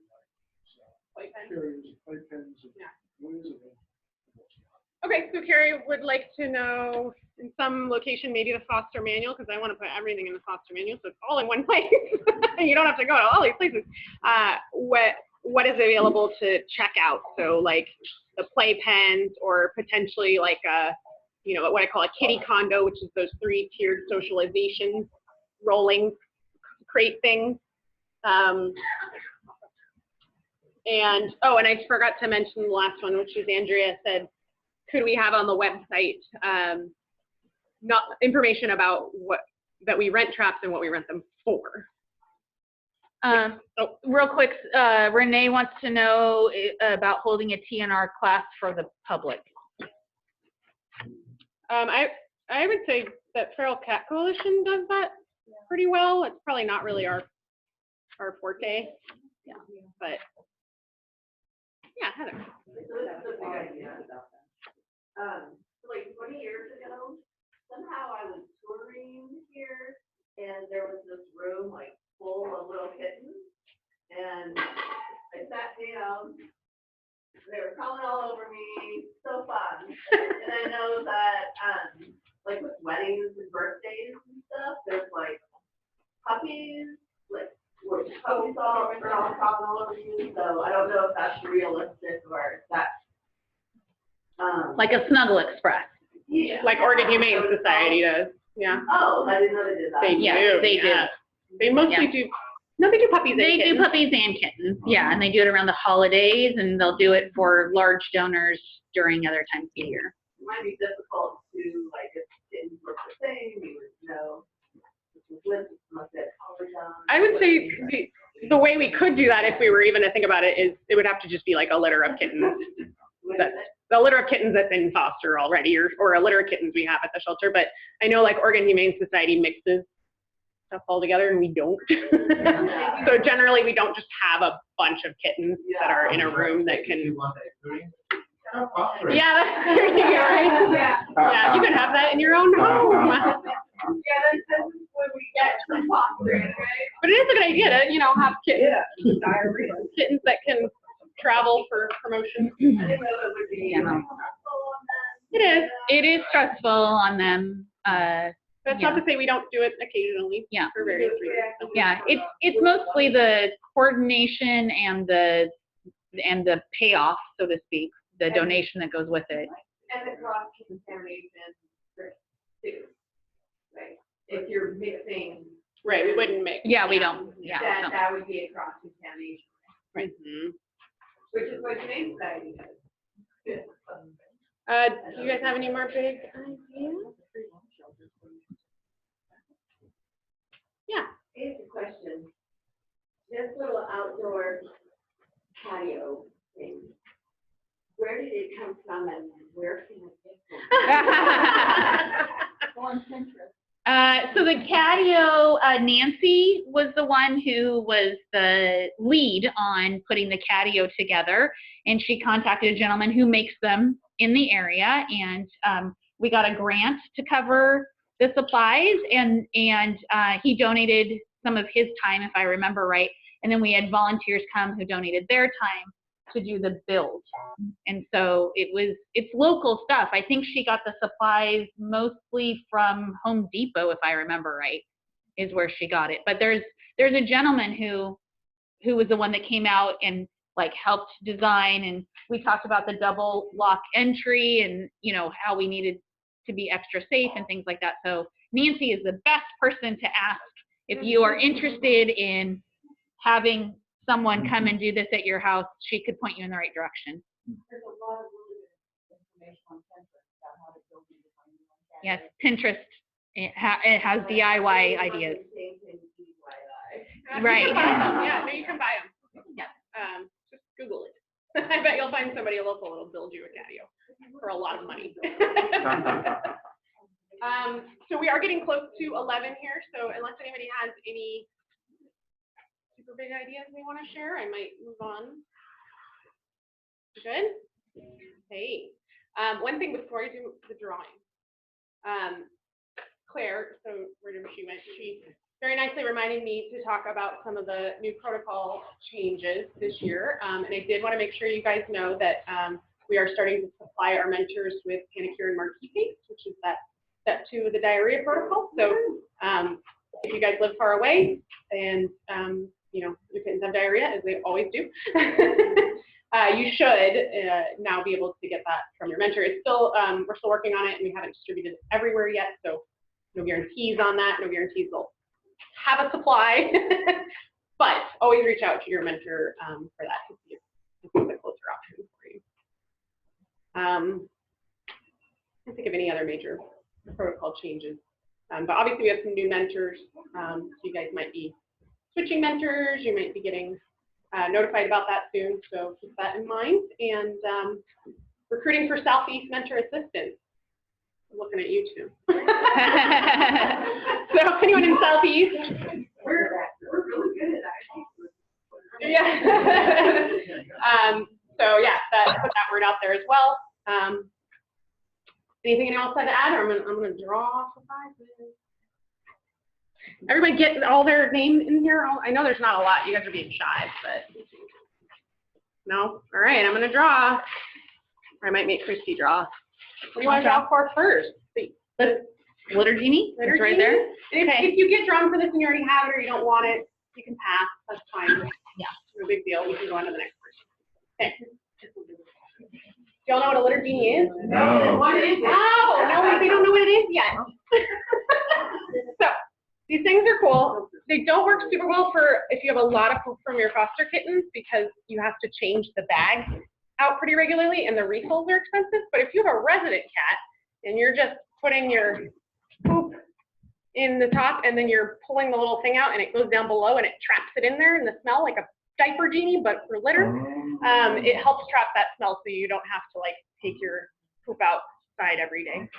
like carriers, playpens, and ways of it. Okay, so Carrie would like to know in some location, maybe the foster manual, because I want to put everything in the foster manual, so it's all in one place. You don't have to go to all these places. What is available to check out? So like the playpens, or potentially like a, you know, what I call a kitty condo, which is those 3-tiered socialization rolling crate things. And I forgot to mention the last one, which is Andrea said, could we have on the website not information about that we rent traps and what we rent them for? Real quick, Renee wants to know about holding a TNR class for the public. I would say that Feral Cat Coalition does that pretty well. It's probably not really our forte. Yeah, but yeah, Heather. So this is a big idea. So like 20 years ago, somehow I was touring here, and there was this room like full of little kittens, and I sat down, they were crawling all over me, so fun. And I know that like with weddings and birthdays and stuff, there's like puppies, like puppies all crawling all over you, so I don't know if that's realistic or if that's like a Snuggle Express. yeah. Like Oregon Humane Society does. Yeah. Oh, I didn't know they did that. They do. They do. They mostly do. No, they do puppies. They do puppies and kittens. Yeah, and they do it around the holidays, and they'll do it for large donors during other times of the year. It might be difficult to, like, if kittens look the same, you would know. I would say the way we could do that, if we were even to think about it, is it would have to just be like a litter of kittens. The litter of kittens that's in foster already, or a litter of kittens we have at the shelter. But I know like Oregon Humane Society mixes stuff all together, and we don't. So generally we don't just have a bunch of kittens that are in a room that can. Yeah, there you go, right? Yeah, you can have that in your own home. Yeah, that's when we get to fostering, right? But it is a good idea to, you know, have kittens, kittens that can travel for promotion. I didn't know it would be. It is stressful on them. That's not to say we don't do it occasionally. Yeah. For various reasons. Yeah, it's mostly the coordination and the payoff, so to speak, the donation that goes with it. And the cross contamination too, right? If you're mixing. Right, we wouldn't mix. Yeah, we don't. Yeah. That would be a cross contamination. Right. Mm-hmm. Which is what today's exciting is. Do you guys have any more big ideas? Yeah. Here's a question. This little outdoor patio thing, where did it come from and where can it get from? On Pinterest. So the catio, Nancy was the one who was the lead on putting the catio together, and she contacted a gentleman who makes them in the area, and we got a grant to cover the supplies, and he donated some of his time, if I remember right, and then we had volunteers come who donated their time to do the build. And so it's local stuff. I think she got the supplies mostly from Home Depot, if I remember right, is where she got it. But there's a gentleman who was the one that came out and like helped design, and we talked about the double lock entry and how we needed to be extra safe and things like that. So Nancy is the best person to ask if you are interested in having someone come and do this at your house. She could point you in the right direction. There's a lot of really good information on Pinterest about how to build and design your own cabin. Yes, Pinterest, it has DIY ideas. Right. Yeah, no, you can buy them. Yeah. Just Google it. I bet you'll find somebody local that'll build you a catio for a lot of money. So we are getting close to 11 here. So unless anybody has any super big ideas they want to share, I might move on. Good? Hey. One thing before I do the drawing. Claire, so where did she went? She very nicely reminded me to talk about some of the new protocol changes this year. And I did want to make sure you guys know that we are starting to supply our mentors with Panicure and Marquee paste, which is that step 2 of the diarrhea protocol. So if you guys live far away and your kittens have diarrhea, as they always do, you should now be able to get that from your mentor. It's still, we're still working on it, and we haven't distributed it everywhere yet, so no guarantees on that, no guarantees they'll have a supply, but always reach out to your mentor for that to see if it's a closer option for you. I can't think of any other major protocol changes, but obviously we have some new mentors, so you guys might be switching mentors, you might be getting notified about that soon, so keep that in mind. And recruiting for Southeast Mentor Assistance. I'm looking at you two. So anyone in Southeast? We're really good at that. Yeah. So yeah, put that word out there as well. Anything else I'd add, or I'm gonna draw surprises. Everybody get all their name in here. I know there's not a lot. You guys are being shy, but no. All right, I'm gonna draw. Or I might make Christy draw. What do you want to draw for first? The Glitter Genie? Glitter It's right Genie? there? If you get drawn for this and you already have it or you don't want it, you can pass. That's fine. Yeah. No big deal. We can go on to the next person. Okay. Do y'all know what a Glitter Genie is? No. What is it? Oh, no, they don't know what it is yet. So, these things are cool. They don't work super well for if you have a lot of poop from your foster kittens, because you have to change the bag out pretty regularly and the refills are expensive. But if you have a resident cat and you're just putting your poop in the top and then you're pulling the little thing out and it goes down below and it traps it in there, and the smell like a diaper genie but for litter, it helps trap that smell so you don't have to like take your poop outside every day.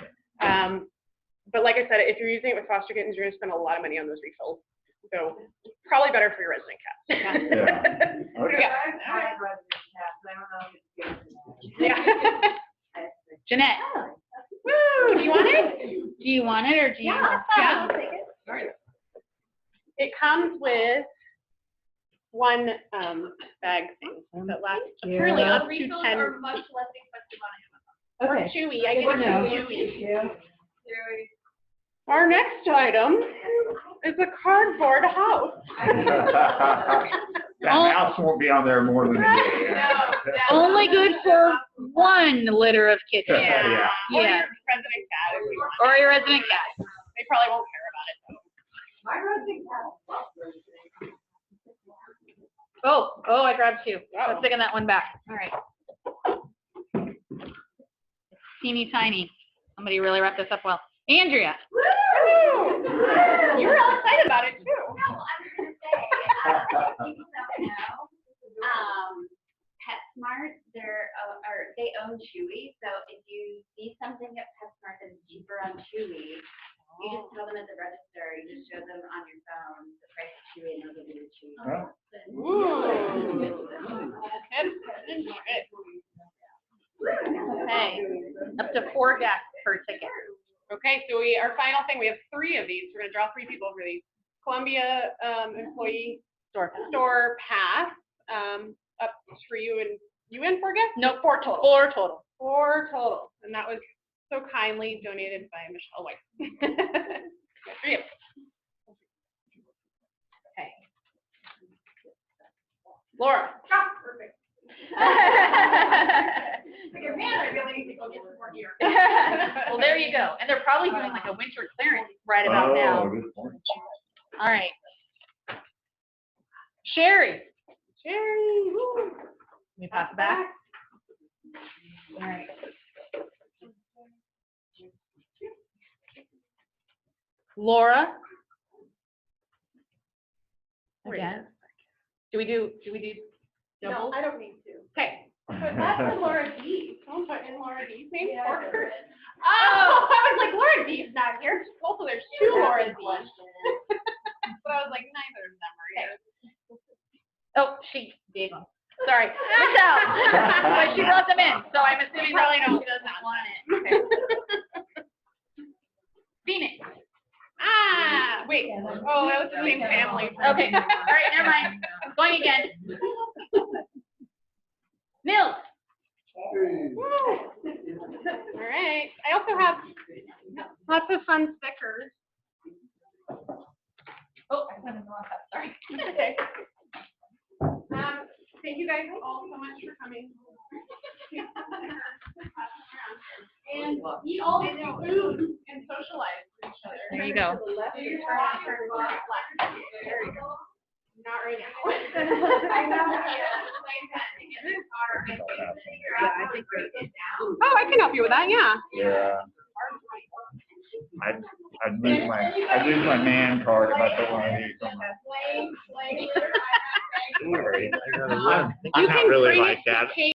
But like I said, if you're using it with foster kittens, you're going to spend a lot of money on those refills. So probably better for your resident cat. Yeah. Okay. Yeah. I have resident cats, I don't know if it's good for that. Yeah. Jeanette, Woo! Do you want it? do you want it, or do you? Yeah. All right. It comes with one bag thing that lasts apparently up to 10 are much weeks. less expensive on Amazon. Or chewy. I get Good to chewy. know. Our next item is a cardboard house. That mouse won't be on there more than a day. Only good for one litter of kittens. Yeah. Or Yeah. your resident cat. If you want. Or your resident cat. They probably won't care about it though. My resident cat loves everything. Oh, I grabbed two. Uh-oh. Let's taking that one back. All right. Teeny tiny. Somebody really wrapped this up well. Andrea. Woo! You were all excited about it too. No, I was gonna say, people don't know, PetSmart, they own Chewy, so if you see something at PetSmart that's cheaper on Chewy, you just tell them at the register, you just show them on your phone the price of Chewy and they'll give you the Chewy. Hey, up to 4 guests per ticket. Okay, so our final thing, we have 3 of these. We're gonna draw 3 people for these. Columbia employee store pass, up for you, and you in 4 guests? No, 4 total. 4 total. And that was so kindly donated by Michelle White. For you. Okay. Laura. Perfect. Because man, I really need to go get some more gear. Well, there you go. And they're probably doing like a winter clearance right about now. Oh, good point. All right. Sherry. Woo. Let me pass it back. All right. Laura. Again. Do we do No, doubles? I don't need to. Okay. But that's for Laura D. Don't put in Laura D's name Yeah, for I her. Oh, I was like, Laura D's not here. Also, there's 2 Laura D's. But I was like, neither of them are here. Oh, she gave them. Sorry. Michelle. But she brought them in, so I'm assuming Probably that don't. she doesn't want it. Okay. Phoenix. Ah, wait. Oh, that was the same family. Okay. All right, never mind. Going again. Mills. All right. I also have lots of fun stickers. Oh, I went in the wrong spot. Sorry. Okay. Thank you guys all so much for coming. And eat all the food and socialize with each other. There you go. Do you turn on, turn off, There you go. Not right now. Oh, I can help you with that, yeah. Yeah. I'd lose my man card if I put one of these on my. You can bring it to